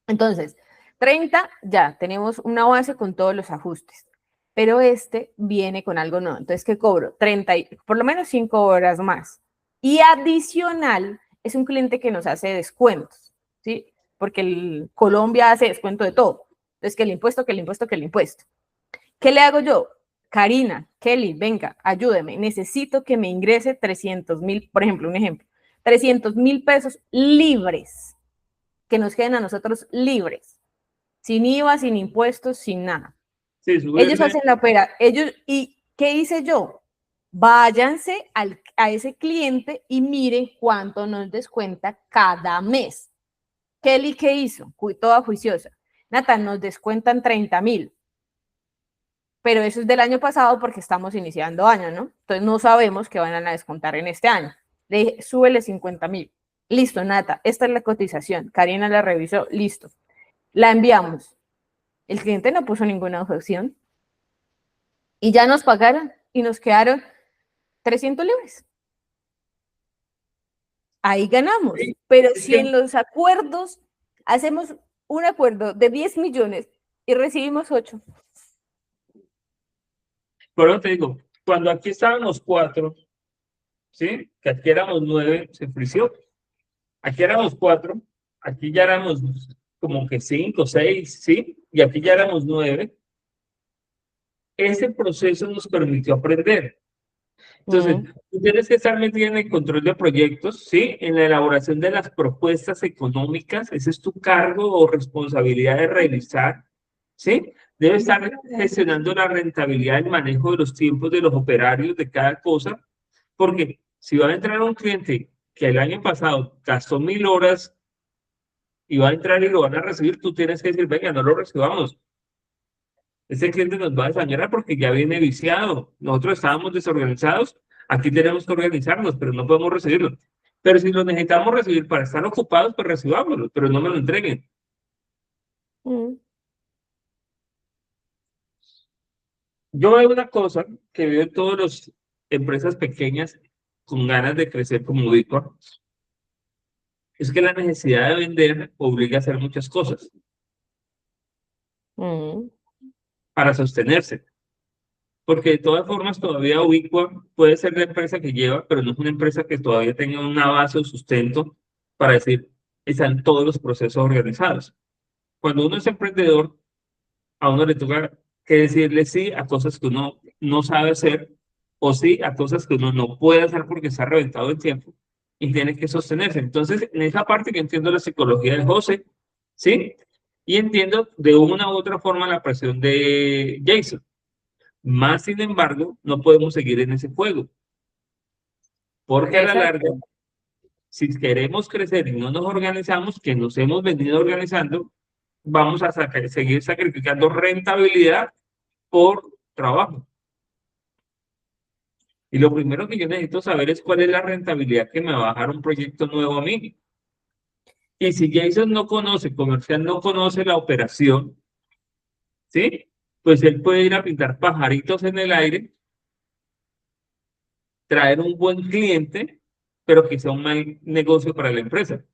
Entonces, 30, ya tenemos una base con todos los ajustes, pero este viene con algo nuevo. Entonces, ¿qué cobro? 30, por lo menos 5 horas más. Y adicional, es un cliente que nos hace descuentos, ¿sí? Porque Colombia hace descuento de todo. Entonces, que el impuesto, que el impuesto, que el impuesto. ¿Qué le hago yo? Karina, Kelly, venga, ayúdeme. Necesito que me ingrese 300.000, por ejemplo, un ejemplo, 300.000 pesos libres, que nos queden a nosotros libres, sin IVA, sin impuestos, sin nada. sí, Ellos subirle. hacen la opera, ¿y qué hice yo? Váyanse a ese cliente y miren cuánto nos descuenta cada mes. Kelly, ¿qué hizo? Toda juiciosa. Nata, nos descuentan 30.000. pero eso es del año pasado porque estamos iniciando año, ¿no? Entonces no sabemos qué van a descontar en este año. Le dije, súbele 50.000. Listo, Nata, esta es la cotización. Karina la revisó, listo. La enviamos. El cliente no puso ninguna objeción. Y ya nos pagaron y nos quedaron 300 libres. Ahí ganamos. Pero si en los acuerdos hacemos un acuerdo de 10 millones y recibimos 8. Pero te digo, cuando aquí estábamos 4, ¿sí? Que aquí éramos 9, se frició. Aquí éramos 4, aquí ya éramos como que 5, 6, ¿sí? Y aquí ya éramos 9. Ese proceso nos permitió aprender. Entonces, tú tienes que estar metido en el control de proyectos, ¿sí? En la elaboración de las propuestas económicas, ese es tu cargo o responsabilidad de realizar, ¿sí? Debes estar gestionando la rentabilidad, el manejo de los tiempos de los operarios de cada cosa, porque si va a entrar un cliente que el año pasado gastó 1.000 horas y va a entrar y lo van a recibir, tú tienes que decir, venga, no lo recibamos. Ese cliente nos va a desañar porque ya viene viciado. Nosotros estábamos desorganizados, aquí tenemos que organizarnos, pero no podemos recibirlo. Pero si lo necesitamos recibir para estar ocupados, pues recibámoslo, pero no me lo entreguen. Yo veo una cosa que veo en todas las empresas pequeñas con ganas de crecer como Ubicua, es que la necesidad de vender obliga a hacer muchas cosas para sostenerse. Porque de todas formas todavía Ubicua puede ser la empresa que lleva, pero no es una empresa que todavía tenga una base o sustento para decir, están todos los procesos organizados. Cuando uno es emprendedor, a uno le toca que decirle sí a cosas que uno no sabe hacer o sí a cosas que uno no puede hacer porque está reventado el tiempo y tiene que sostenerse. Entonces, en esa parte que entiendo la psicología de José, ¿sí? Y entiendo de una u otra forma la presión de Jason. Más sin embargo, no podemos seguir en ese juego, porque a la larga, si queremos crecer y no nos organizamos, que nos hemos venido organizando, vamos a seguir sacrificando rentabilidad por trabajo. Y lo primero que yo necesito saber es cuál es la rentabilidad que me va a bajar un proyecto nuevo a mí. Y si Jason no conoce, comercial no conoce la operación, ¿sí? Pues él puede ir a pintar pajaritos en el aire, traer un buen cliente, pero que sea un mal negocio para la empresa.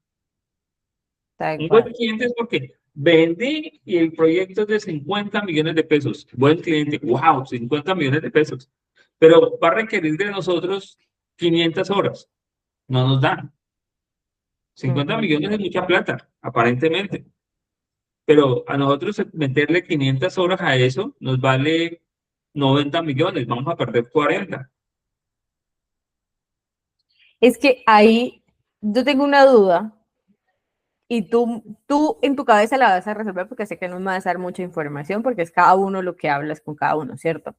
Un buen cliente es porque vendí y el proyecto es de 50 millones de pesos. Buen cliente, wow, 50 millones de pesos. Pero va a requerir de nosotros 500 horas. No nos da. 50 millones es mucha plata, aparentemente. Pero a nosotros meterle 500 horas a eso nos vale 90 millones. Vamos a perder 40. Es que ahí yo tengo una duda y tú en tu cabeza la vas a resolver porque sé que no me vas a dar mucha información porque es cada uno lo que hablas con cada uno, ¿cierto?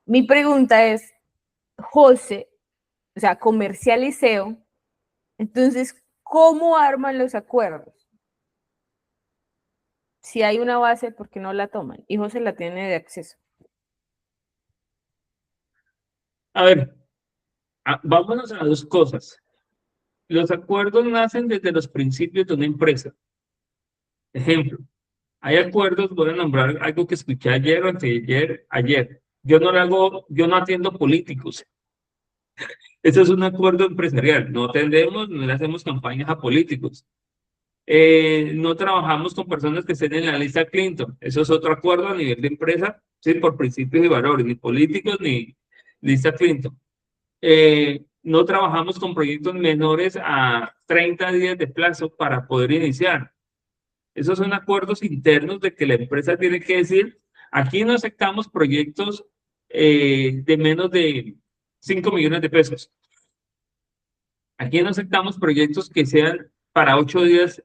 Mi pregunta es, José, o sea, comercial y SEO, entonces, ¿cómo arman los acuerdos? Si hay una base, ¿por qué no la toman? Y José la tiene de acceso. A ver, vámonos a dos cosas. Los acuerdos nacen desde los principios de una empresa. Ejemplo, hay acuerdos, voy a nombrar algo que escuché ayer o ayer. Yo no atiendo políticos. Eso es un acuerdo empresarial. No atendemos, no le hacemos campañas a políticos. No trabajamos con personas que estén en la lista Clinton. Eso es otro acuerdo a nivel de empresa, sí, por principios y valores, ni políticos ni lista Clinton. No trabajamos con proyectos menores a 30 días de plazo para poder iniciar. Esos son acuerdos internos de que la empresa tiene que decir, aquí no aceptamos proyectos de menos de 5 millones de pesos. Aquí no aceptamos proyectos que sean para 8 días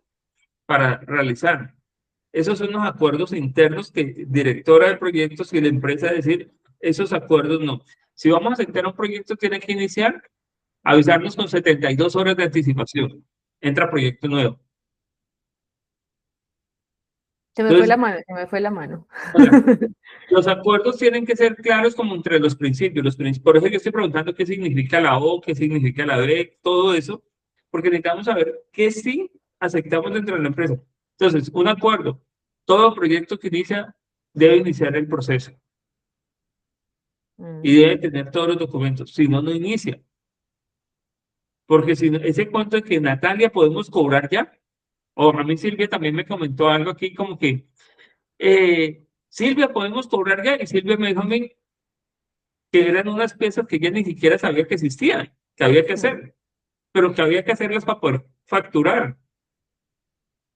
para realizar. Esos son los acuerdos internos que directora de proyectos y la empresa decir, esos acuerdos no. Si vamos a aceptar un proyecto, tiene que iniciar, avisarnos con 72 horas de anticipación. Entra proyecto nuevo. Se me fue la mano, se me fue la mano. Los acuerdos tienen que ser claros como entre los principios. Por eso yo estoy preguntando qué significa la O, qué significa la B, todo eso, porque necesitamos saber qué sí aceptamos dentro de la empresa. Entonces, un acuerdo, todo proyecto que inicia debe iniciar el proceso y debe tener todos los documentos, si no, no inicia. Porque si no, ese cuento de que Natalia podemos cobrar ya, o a mí Silvia también me comentó algo aquí como que, Silvia, podemos cobrar ya, y Silvia me dijo a mí que eran unas piezas que ella ni siquiera sabía que existían, que había que hacer, pero que había que hacerlas para poder facturar.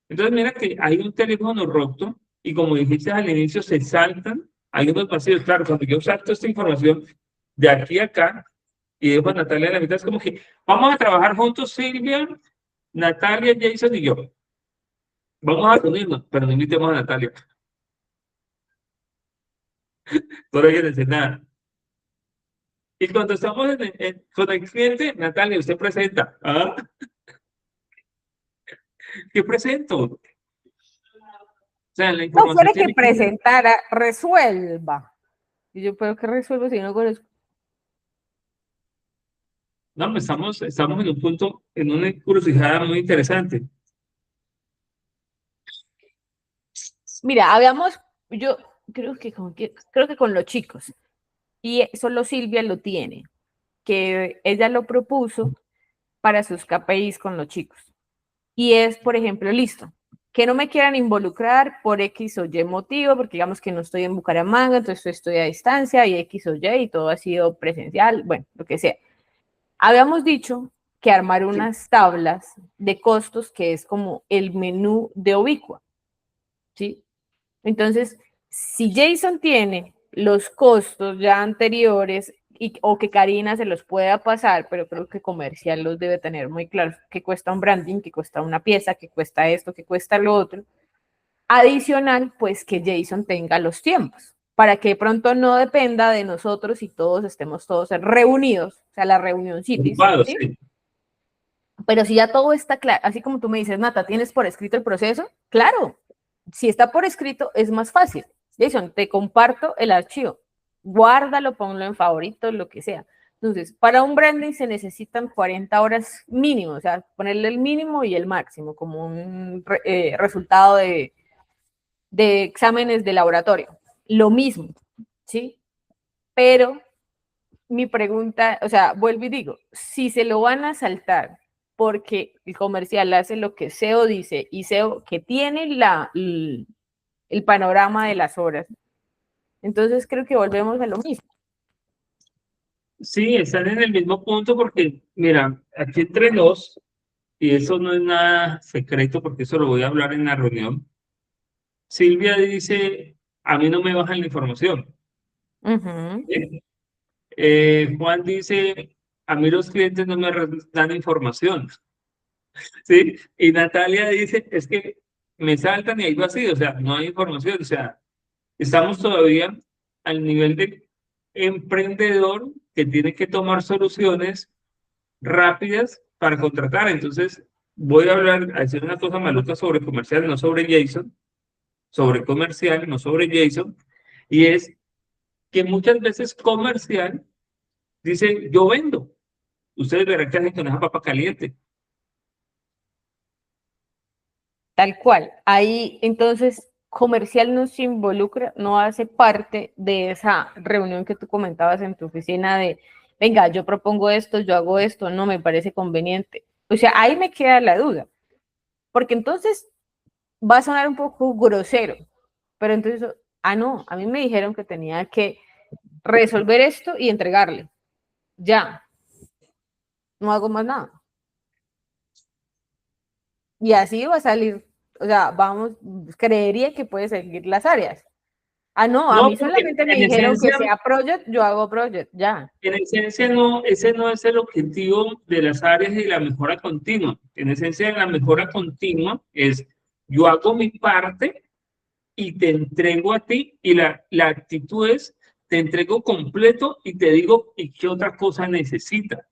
Entonces mira que hay un teléfono roto y como dijiste al inicio, se saltan, hay unos vacíos. Claro, cuando yo salto esta información de aquí a acá y dejo a Natalia en la mitad, es como que vamos a trabajar juntos, Silvia, Natalia, Jason y yo. Vamos a reunirnos, pero no invitemos a Natalia. No le hay que decir nada. Y cuando estamos con el cliente, Natalia, usted presenta. ¿Ah? ¿Qué presento? O sea, la No información fuera que tiene que ser. presentara, resuelva. Y yo, pero que resuelvo si no conozco. No, pues estamos en un punto, en una encrucijada muy interesante. Mira, habíamos, yo creo que con los chicos, y solo Silvia lo tiene, que ella lo propuso para sus KPIs con los chicos. Y es, por ejemplo, listo, que no me quieran involucrar por X o Y motivo, porque digamos que no estoy en Bucaramanga, entonces estoy a distancia y X o Y y todo ha sido presencial, bueno, lo que sea. Habíamos dicho que armar Sí. unas tablas de costos que es como el menú de Ubicua, ¿sí? Entonces, si Jason tiene los costos ya anteriores o que Karina se los pueda pasar, pero creo que comercial los debe tener muy claros, que cuesta un branding, que cuesta una pieza, que cuesta esto, que cuesta lo otro. Adicional, pues que Jason tenga los tiempos, para que de pronto no dependa de nosotros y todos estemos todos reunidos, o sea, la reunión cities, Ocupados, ¿sí? sí. Pero si ya todo está claro, así como tú me dices, Nata, ¿tienes por escrito el proceso? Claro, si está por escrito es más fácil. Jason, te comparto el archivo, guárdalo, ponlo en favoritos, lo que sea. Entonces, para un branding se necesitan 40 horas mínimo, o sea, ponerle el mínimo y el máximo como un resultado de exámenes de laboratorio. Lo mismo, ¿sí? Pero mi pregunta, o sea, vuelvo y digo, si se lo van a saltar porque el comercial hace lo que SEO dice y SEO que tiene el panorama de las horas, entonces creo que volvemos a lo mismo. Sí, están en el mismo punto porque, mira, aquí entre nos, y eso no es nada secreto porque eso lo voy a hablar en la reunión, Silvia dice, a mí no me bajan la información. ¿Sí? Juan dice, a mí los clientes no me dan información. ¿Sí? Y Natalia dice, es que me saltan y hay vacío, o sea, no hay información, o sea, estamos todavía al nivel de emprendedor que tiene que tomar soluciones rápidas para contratar. Entonces, voy a hablar, a decir una cosa maluca sobre comercial, no sobre Jason, sobre comercial, no sobre Jason, y es que muchas veces comercial dice, yo vendo. Ustedes verán que hacen con esa papa caliente. Tal cual. Ahí entonces comercial no se involucra, no hace parte de esa reunión que tú comentabas en tu oficina de, venga, yo propongo esto, yo hago esto, no me parece conveniente. O sea, ahí me queda la duda, porque entonces va a sonar un poco grosero, pero entonces, no, a mí me dijeron que tenía que resolver esto y entregarle. Ya, no hago más nada. Y así va a salir, o sea, vamos, creería que puede seguir las áreas. No, a No, mí porque solamente me dijeron que sea project, yo hago project, ya. en esencia no, ese no es el objetivo de las áreas de la mejora continua. En esencia, la mejora continua es yo hago mi parte y te entrego a ti y la actitud es te entrego completo y te digo y qué otra cosa necesita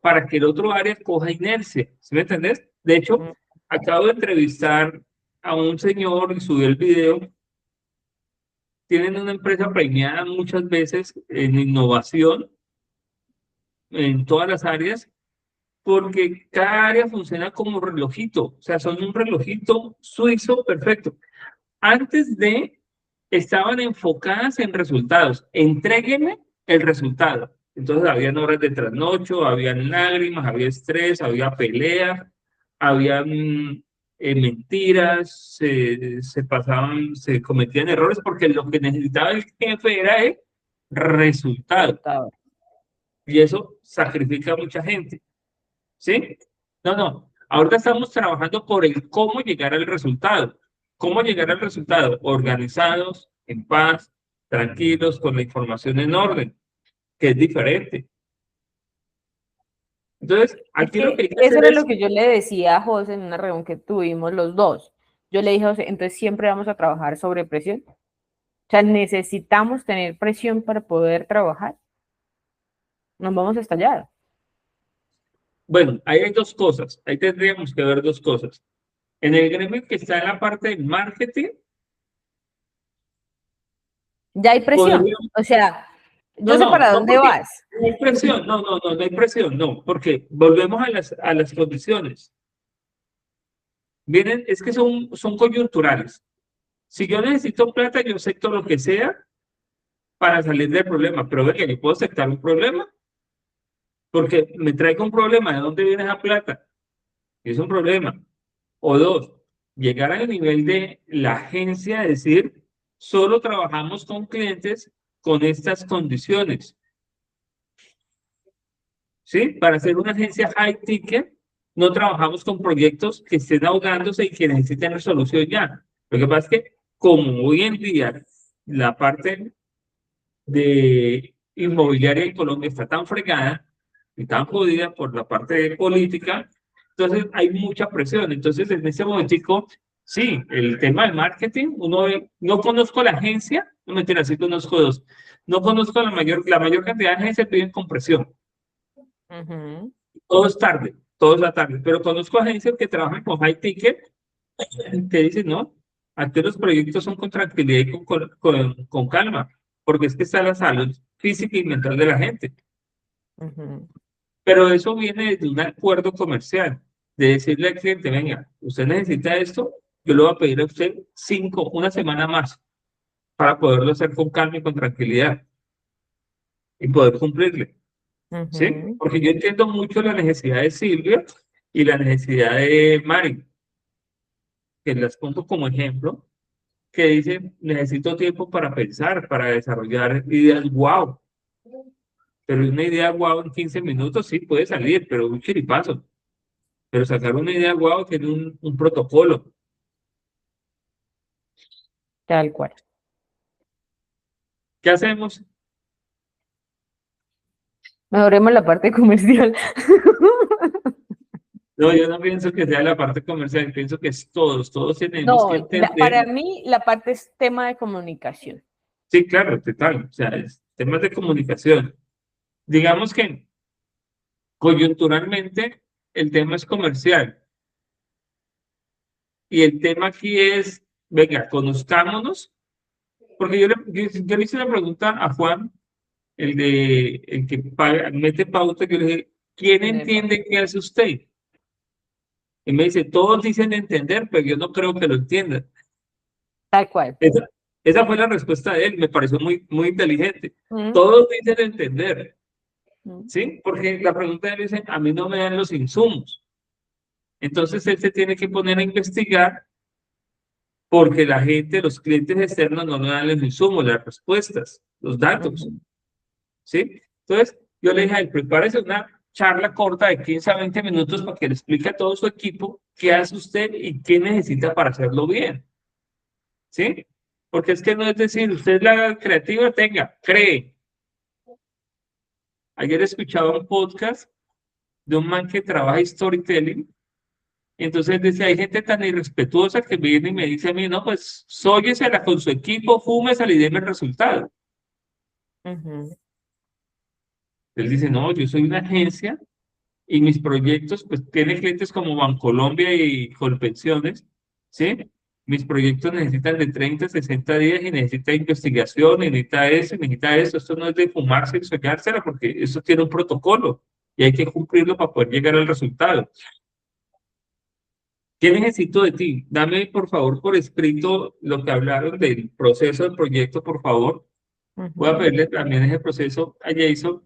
para que el otro área coja inercia. ¿Sí me entendés? De hecho, acabo de entrevistar a un señor y subí el video tienen una empresa premiada muchas veces en innovación en todas las áreas, porque cada área funciona como relojito, o sea, son un relojito suizo perfecto. Antes de, estaban enfocadas en resultados, entrégueme el resultado. Entonces, habían horas de trasnocho, habían lágrimas, había estrés, había peleas, había mentiras, se pasaban, se cometían errores, porque lo que necesitaba el jefe era el resultado. Resultado. Y eso sacrifica a mucha gente. ¿Sí? No, no. Ahorita estamos trabajando por el cómo llegar al resultado. ¿Cómo llegar al resultado? Organizados, en paz, tranquilos, con la información en orden, que es diferente. Entonces, Es aquí lo que que hay que eso hacer era lo es, que yo le decía a José en una reunión que tuvimos los dos. Yo le dije a José, entonces siempre vamos a trabajar sobre presión. O sea, necesitamos tener presión para poder trabajar. Nos vamos a estallar. bueno, ahí hay dos cosas. Ahí tendríamos que ver dos cosas. En el gremio que está en la parte de marketing, Ya hay presión. podríamos, O sea, yo no, sé no, para no dónde porque vas. no hay presión, no, no, no, no hay presión, no, porque volvemos a las condiciones. Vienen, es que son coyunturales. Si yo necesito plata, yo acepto lo que sea para salir del problema, pero venga, yo puedo aceptar un problema porque me traigo un problema. ¿De dónde viene esa plata? Es un problema. O dos, llegar al nivel de la agencia, decir, solo trabajamos con clientes con estas condiciones, ¿sí? Para ser una agencia high ticket, no trabajamos con proyectos que estén ahogándose y que necesiten resolución ya. Lo que pasa es que, como hoy en día la parte de inmobiliaria en Colombia está tan fregada y tan jodida por la parte de política, entonces hay mucha presión. Entonces, en ese momentico, sí, el tema del marketing, uno ve, no conozco la agencia, no mentira, sí conozco dos, no conozco la mayor cantidad de agencias viven con presión, Ujú. todo es tarde, todo es la tarde, pero conozco agencias que trabajan con high ticket, que dicen, no, aquí los proyectos son con tranquilidad y con calma, porque es que está la salud física y mental de la gente. Ujú. Pero eso viene de un acuerdo comercial, de decirle al cliente, venga, usted necesita esto, yo le voy a pedir a usted una semana más para poderlo hacer con calma y con tranquilidad y poder cumplirle, ¿sí? Ujú. Porque yo entiendo mucho la necesidad de Silvia y la necesidad de Mari, que las pongo como ejemplo, que dice, necesito tiempo para pensar, para desarrollar ideas wow. Pero una idea wow en 15 minutos sí puede salir, pero un chiripazo. Pero sacar una idea wow tiene un protocolo. Tal cual. ¿Qué hacemos? Mejoremos la parte comercial. No, yo no pienso que sea la parte comercial, pienso que es todos tenemos que No, para entender. mí la parte es tema de comunicación. Sí, claro, total, o sea, es temas de comunicación. Digamos que coyunturalmente el tema es comercial y el tema aquí es, venga, conozcámonos, porque yo le hice una pregunta a Juan, el que mete pauta, que yo le dije, ¿quién entiende qué hace usted? Y me dice, todos dicen entender, pero yo no creo que lo entiendan. Tal cual. Esa, esa fue la respuesta de él, me pareció muy inteligente. Mm, Todos dicen entender, mm, ¿sí? Porque la pregunta de él dice, a mí no me dan los insumos. Entonces él se tiene que poner a investigar porque la gente, los clientes externos no le dan los insumos, las respuestas, los datos, ujú. ¿sí? Entonces yo le dije a él, prepárese una charla corta de 15 a 20 minutos para que le explique a todo su equipo qué hace usted y qué necesita para hacerlo bien. ¿Sí? Porque es que no es decir, usted es la creativa, tenga, cree. Ayer escuchaba un podcast de un man que trabaja storytelling, y entonces decía, hay gente tan irrespetuosa que viene y me dice a mí, no, pues sóyesela con su equipo, fúmesela y déme el resultado. Ujú. Él dice, no, yo soy una agencia y mis proyectos, pues tienen clientes como Bancolombia y Colpensiones, ¿sí? mis proyectos necesitan de 30 a 60 días y necesita investigación, y necesita eso, y necesita eso. Esto no es de fumarse y soñársela porque eso tiene un protocolo y hay que cumplirlo para poder llegar al resultado. ¿Qué necesito de ti? Dame, por favor, por escrito lo que hablaron del proceso del proyecto, por favor. Voy a Ujú. pedirle también ese proceso a Jason,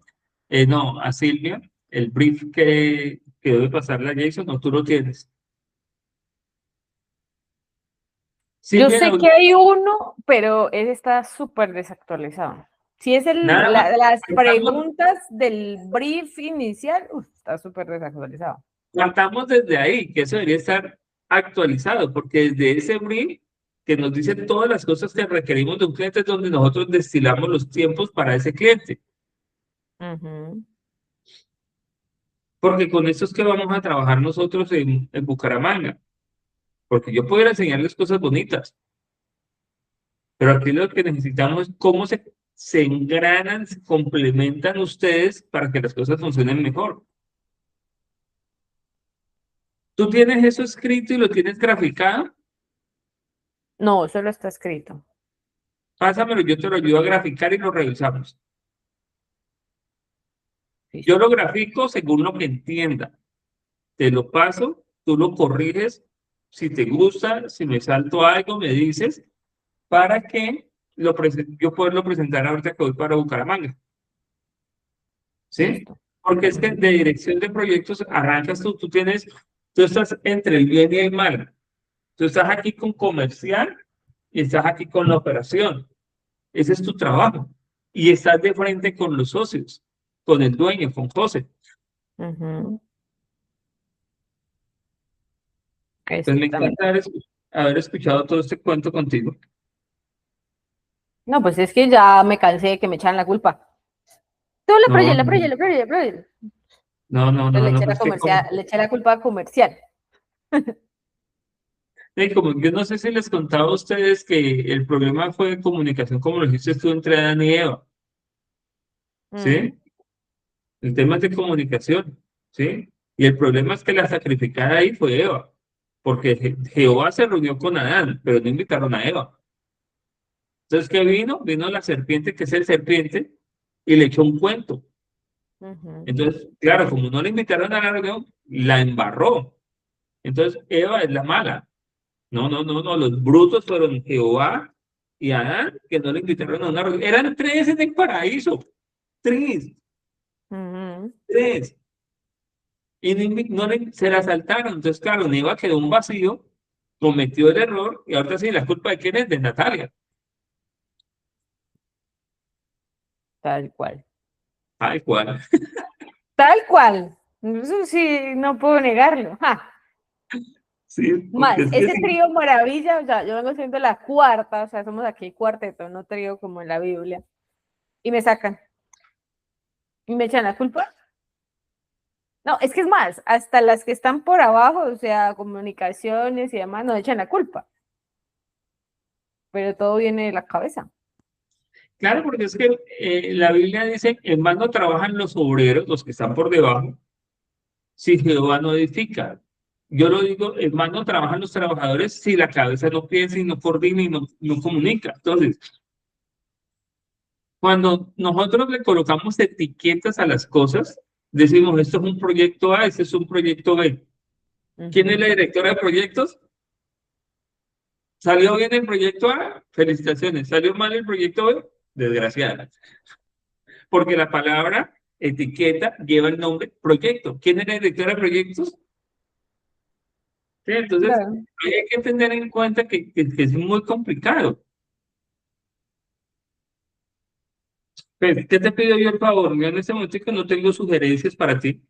no, a Silvia, el brief que debe pasarle a Jason, no, tú lo tienes. Yo Silvia, sé que hay uno, pero ese está súper desactualizado. Si es nada más, las partamos, preguntas del brief inicial, está súper desactualizado. partamos desde ahí, que eso debería estar actualizado, porque desde ese brief que nos dice todas las cosas que requerimos de un cliente es donde nosotros destilamos los tiempos para ese cliente, Ujú. porque con esto es que vamos a trabajar nosotros en Bucaramanga, porque yo puedo ir a enseñarles cosas bonitas, pero aquí lo que necesitamos es cómo se engranan, se complementan ustedes para que las cosas funcionen mejor. Tú tienes eso escrito y lo tienes graficado, No, solo está escrito. pásamelo, yo te lo ayudo a graficar y lo revisamos. Yo Listo. lo grafico según lo que entienda. Te lo paso, tú lo corriges. Si te gusta, si me salto algo, me dices para que yo poderlo presentar ahorita que voy para Bucaramanga. ¿Sí? Listo. Porque es que Ujú. de dirección de proyectos arrancas tú estás entre el bien y el mal. Tú estás aquí con comercial y estás aquí con la operación. Ese es tu trabajo. Y estás de frente con los socios, con el dueño, con José. Ujú. Pues me Exactamente. encanta haber escuchado todo este cuento contigo. No, pues es que ya me cansé de que me echaran la culpa. Tú le No, proyes, le no, proyes, le proyes, le proyes. no, Le no, eché pues la es que comercial, le eché la culpa a comercial. como yo no sé si les contaba a ustedes que el problema fue de comunicación, como lo dijiste tú, entre Adán y Eva, Mm. ¿sí? El tema es de comunicación, ¿sí? Y el problema es que la sacrificada ahí fue Eva, porque Jehová se reunió con Adán, pero no invitaron a Eva. Entonces, ¿qué vino? Vino la serpiente, que es el serpiente, y le echó un cuento. Ujú. Entonces, claro, como no le invitaron a la reunión, la embarró. Entonces, Eva es la mala. No, no, no, no, los brutos fueron Jehová y Adán, que no le invitaron a una reunión. Eran tres en el paraíso, tres, Ujú. tres. Y se la saltaron. Entonces, claro, Neva quedó un vacío, cometió el error y ahorita sí, la culpa de quién es de Natalia. Tal cual. Ay, cuál. Tal cual. Eso sí, no puedo negarlo. Ja. Sí, porque Más, es que ese sí. trío maravilla, o sea, yo vengo siendo la cuarta, o sea, somos aquí cuarteto, no trío como en la Biblia, y me sacan, y me echan la culpa. No, es que es más, hasta las que están por abajo, o sea, comunicaciones y demás, nos echan la culpa, pero todo viene de la cabeza. Claro, porque es que la Biblia dice, en vano trabajan los obreros, los que están por debajo, si Jehová no edifica. Yo lo digo, en vano trabajan los trabajadores si la cabeza no piensa y no coordina y no comunica. Entonces, cuando nosotros le colocamos etiquetas a las cosas, decimos, esto es un proyecto A, este es un proyecto B. ¿Quién es la Ujú. directora de proyectos? ¿Salió bien el proyecto A? Felicitaciones. ¿Salió mal el proyecto B? Desgraciada. Porque la palabra etiqueta lleva el nombre proyecto. ¿Quién es la directora de proyectos? Sí, entonces, Claro. hay que tener en cuenta que es muy complicado. Pues, ¿qué te pido yo el favor? Yo en este momento que no tengo sugerencias para ti.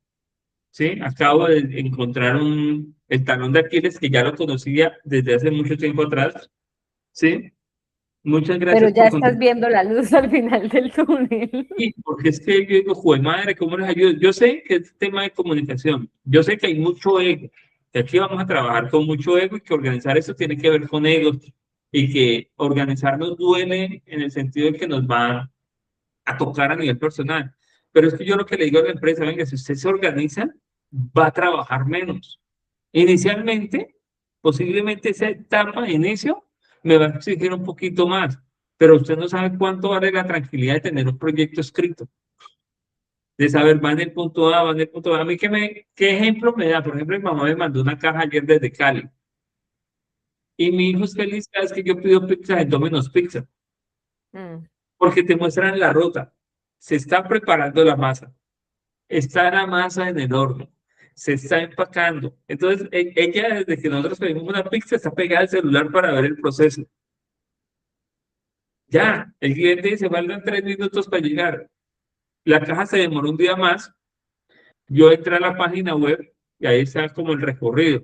Sí, acabo de encontrar el talón de Aquiles que ya lo conocía desde hace mucho tiempo atrás. Sí, muchas Pero gracias ya por estás contar. viendo la luz al final del túnel. Y porque es que yo digo, jue madre, ¿cómo les ayudo? Yo sé que es tema de comunicación. Yo sé que hay mucho ego. Que aquí vamos a trabajar con mucho ego y que organizar eso tiene que ver con egos. Y que organizarnos duele en el sentido de que nos va a tocar a nivel personal. Pero es que yo lo que le digo a la empresa, venga, si usted se organiza, va a trabajar menos. Inicialmente, Posiblemente esa etapa de inicio me va a exigir un poquito más, pero usted no sabe cuánto vale la tranquilidad de tener un proyecto escrito, de saber, va en el punto A, va en el punto B. A mí, ¿qué ejemplo me da? Por ejemplo, mi mamá me mandó una caja ayer desde Cali y mi hijo es feliz cada vez que yo pido pizza en Domino's Pizza, Mm, porque te muestran la ruta. Se está preparando la masa, está la masa en el horno, se está empacando. Entonces, ella, desde que nosotros pedimos una pizza, está pegada al celular para ver el proceso. Ya, el cliente dice, faltan 3 minutos para llegar. La caja se demoró un día más. Yo entré a la página web y ahí está como el recorrido.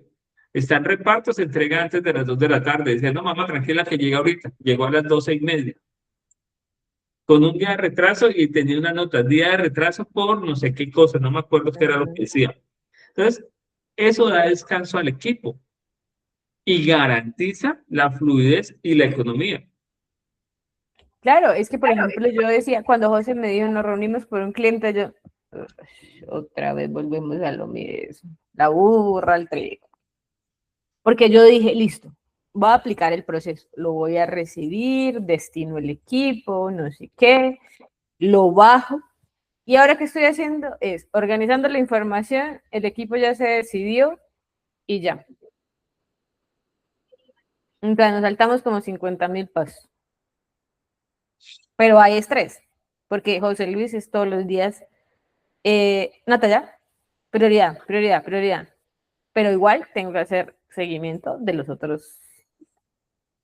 Está en reparto, se entrega antes de las 2 de la tarde. Dice, no, mamá, tranquila que llega ahorita. Llegó a las 12:30. Con un día de retraso y tenía una nota, día de retraso por no sé qué cosa, no me acuerdo qué era lo que ujú. decía. Entonces, eso da descanso al equipo y garantiza la fluidez y la economía. Claro, es que por ejemplo yo decía, cuando José me dijo, nos reunimos por un cliente, yo, "Ush, otra vez volvemos a lo mismo, la burra al trigo. Porque yo dije, listo, voy a aplicar el proceso, lo voy a recibir, destino el equipo, no sé qué, lo bajo. Y ahora que estoy haciendo es organizando la información, el equipo ya se decidió y ya. Entonces nos saltamos como 50.000 pasos. Pero hay estrés, porque José Luis es todos los días, Natalia, prioridad, prioridad, prioridad. Pero igual tengo que hacer seguimiento de los otros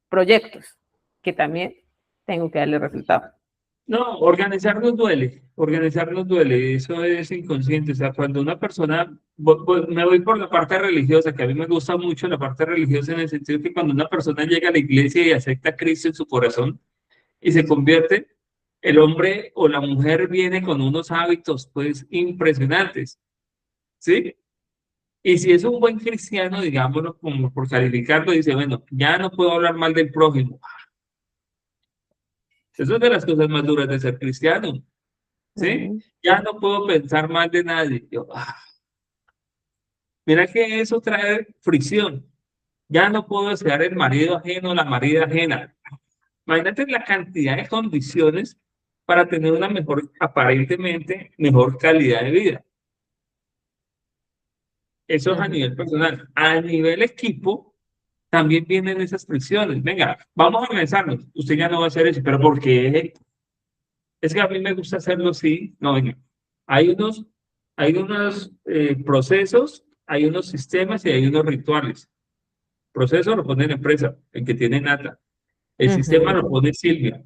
proyectos, que también tengo que darle resultado. No, organizar nos duele, eso es inconsciente, o sea, cuando una persona, me voy por la parte religiosa, que a mí me gusta mucho la parte religiosa en el sentido que cuando una persona llega a la iglesia y acepta a Cristo en su corazón y se convierte, el hombre o la mujer viene con unos hábitos pues impresionantes, ¿sí? Y si es un buen cristiano, digámoslo como por calificarlo, dice, bueno, ya no puedo hablar mal del prójimo. Eso es de las cosas más duras de ser cristiano. ¿Sí? Mm, Ya no puedo pensar mal de nadie. Yo, mira que eso trae fricción. Ya no puedo desear el marido ajeno o la marida ajena. Imagínate la cantidad de condiciones para tener una mejor, aparentemente, mejor calidad de vida. Eso es a ujú. nivel personal. A nivel equipo, también vienen esas fricciones. Venga, vamos a organizarnos. Usted ya no va a hacer eso, pero ¿por qué? Es que a mí me gusta hacerlo así. No, venga. Hay unos, hay unos procesos, hay unos sistemas y hay unos rituales. Proceso lo pone la empresa, el que tiene Nata. El sistema Ujú. lo pone Silvia.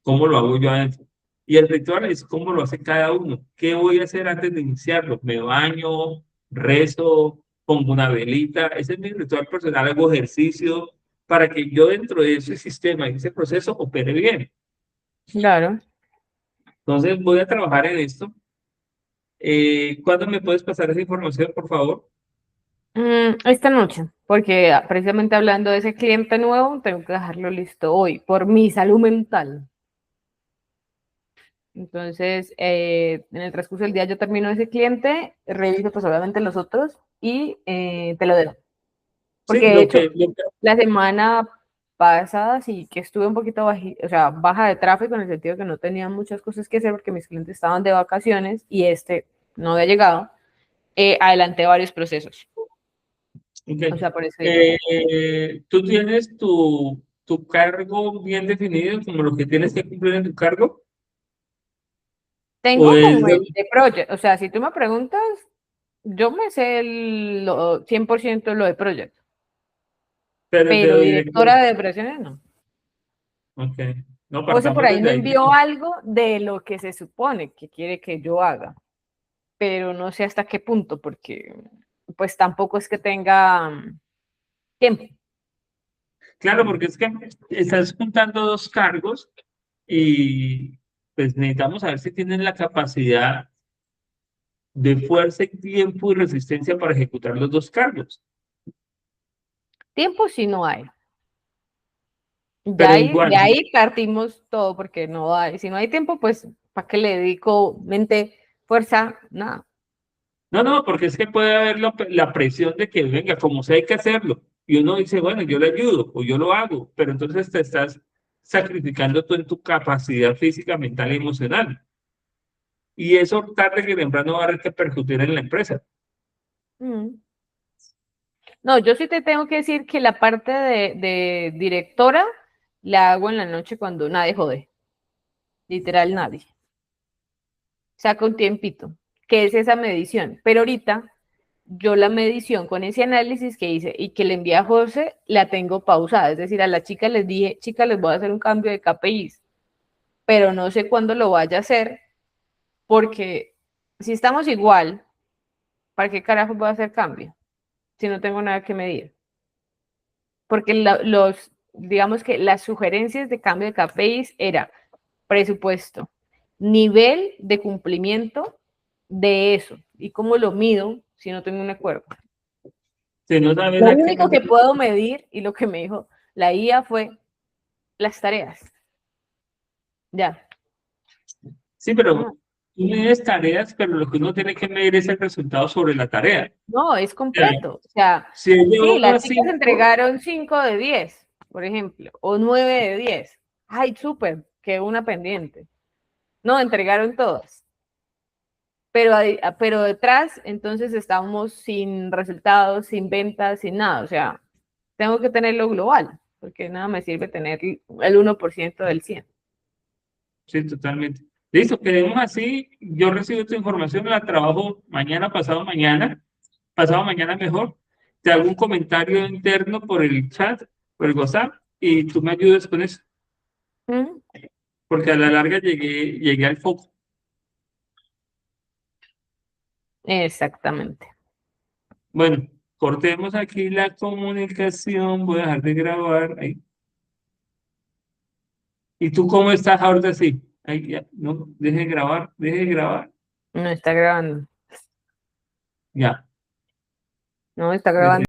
¿Cómo lo hago yo adentro? Y el ritual es cómo lo hace cada uno. ¿Qué voy a hacer antes de iniciarlo? Me baño, rezo, pongo una velita. Ese es mi ritual personal, hago ejercicio para que yo dentro de ese sistema, en ese proceso, opere bien. Claro. Entonces voy a trabajar en esto. ¿Cuándo me puedes pasar esa información, por favor? Esta noche, porque precisamente hablando de ese cliente nuevo, tengo que dejarlo listo hoy por mi salud mental. Entonces, en el transcurso del día yo termino ese cliente, reviso pues obviamente los otros y te lo dejo. Porque Sí, de hecho, la semana pasada sí que estuve un poquito o sea, baja de tráfico en el sentido que no tenía muchas cosas que hacer porque mis clientes estaban de vacaciones y este no había llegado. Adelanté varios procesos. ok. O sea, por eso digo. ¿Tú tienes tu cargo bien definido, como lo que tienes que cumplir en tu cargo? ¿O Tengo es como el de project, o sea, si tú me preguntas, yo me sé 100% lo de project, pero es pero de director? directora de operaciones no. Ok. No, José por partamos ahí desde me ahí. envió algo de lo que se supone que quiere que yo haga, pero no sé hasta qué punto, porque pues tampoco es que tenga tiempo. Claro, porque es que estás juntando dos cargos y pues necesitamos saber si tienen la capacidad de fuerza y tiempo y resistencia para ejecutar los dos cargos. Tiempo sí no hay. Pero igual, De ahí partimos todo, porque no hay, si no hay tiempo, pues, ¿para qué le dedico mente, fuerza? Nada. no, no, porque es que puede haber la presión de que venga, como sea, hay que hacerlo. Y uno dice, bueno, yo le ayudo o yo lo hago, pero entonces te estás sacrificando tú en tu capacidad física, mental y emocional. Y eso tarde que temprano va a repercutir en la empresa. Mm. No, yo sí te tengo que decir que la parte de directora la hago en la noche cuando nadie jode, literal nadie. Saca un tiempito, que es esa medición. Pero ahorita yo la medición con ese análisis que hice y que le envié a José, la tengo pausada. Es decir, a la chica les dije, chica, les voy a hacer un cambio de KPIs, pero no sé cuándo lo vaya a hacer, porque si estamos igual, ¿para qué carajo voy a hacer cambio? Si no tengo nada que medir. Porque digamos que las sugerencias de cambio de KPIs era presupuesto, nivel de cumplimiento de eso y cómo lo mido si no tengo un acuerdo. Si no sabes Lo a qué único que puedo medir y lo que me dijo la IA fue las tareas. Ya. Sí, pero No, tú mides tareas, pero lo que uno tiene que medir es el resultado sobre la tarea. no, es O sea, completo. O sea, si es de sí, 1 a las chicas 5, entregaron 5 de 10, por ejemplo, o 9 de 10. Ay, súper, que una pendiente. No, entregaron todas. Pero detrás, entonces estamos sin resultados, sin ventas, sin nada. O sea, tengo que tenerlo global, porque nada me sirve tener el 1% del 100. sí, totalmente. Listo, quedemos así. Yo recibo tu información, la trabajo mañana, pasado mañana mejor. Te hago un comentario interno por el chat, por el WhatsApp, y tú me ayudas con eso, ¿Mm? porque a la larga llegué al foco. Exactamente. Bueno, cortemos aquí la comunicación. Voy a dejar de grabar. Ahí. ¿Y tú cómo estás ahorita? Sí. Ahí ya, no, deje de grabar, deje de grabar. No está grabando. Ya. No está grabando.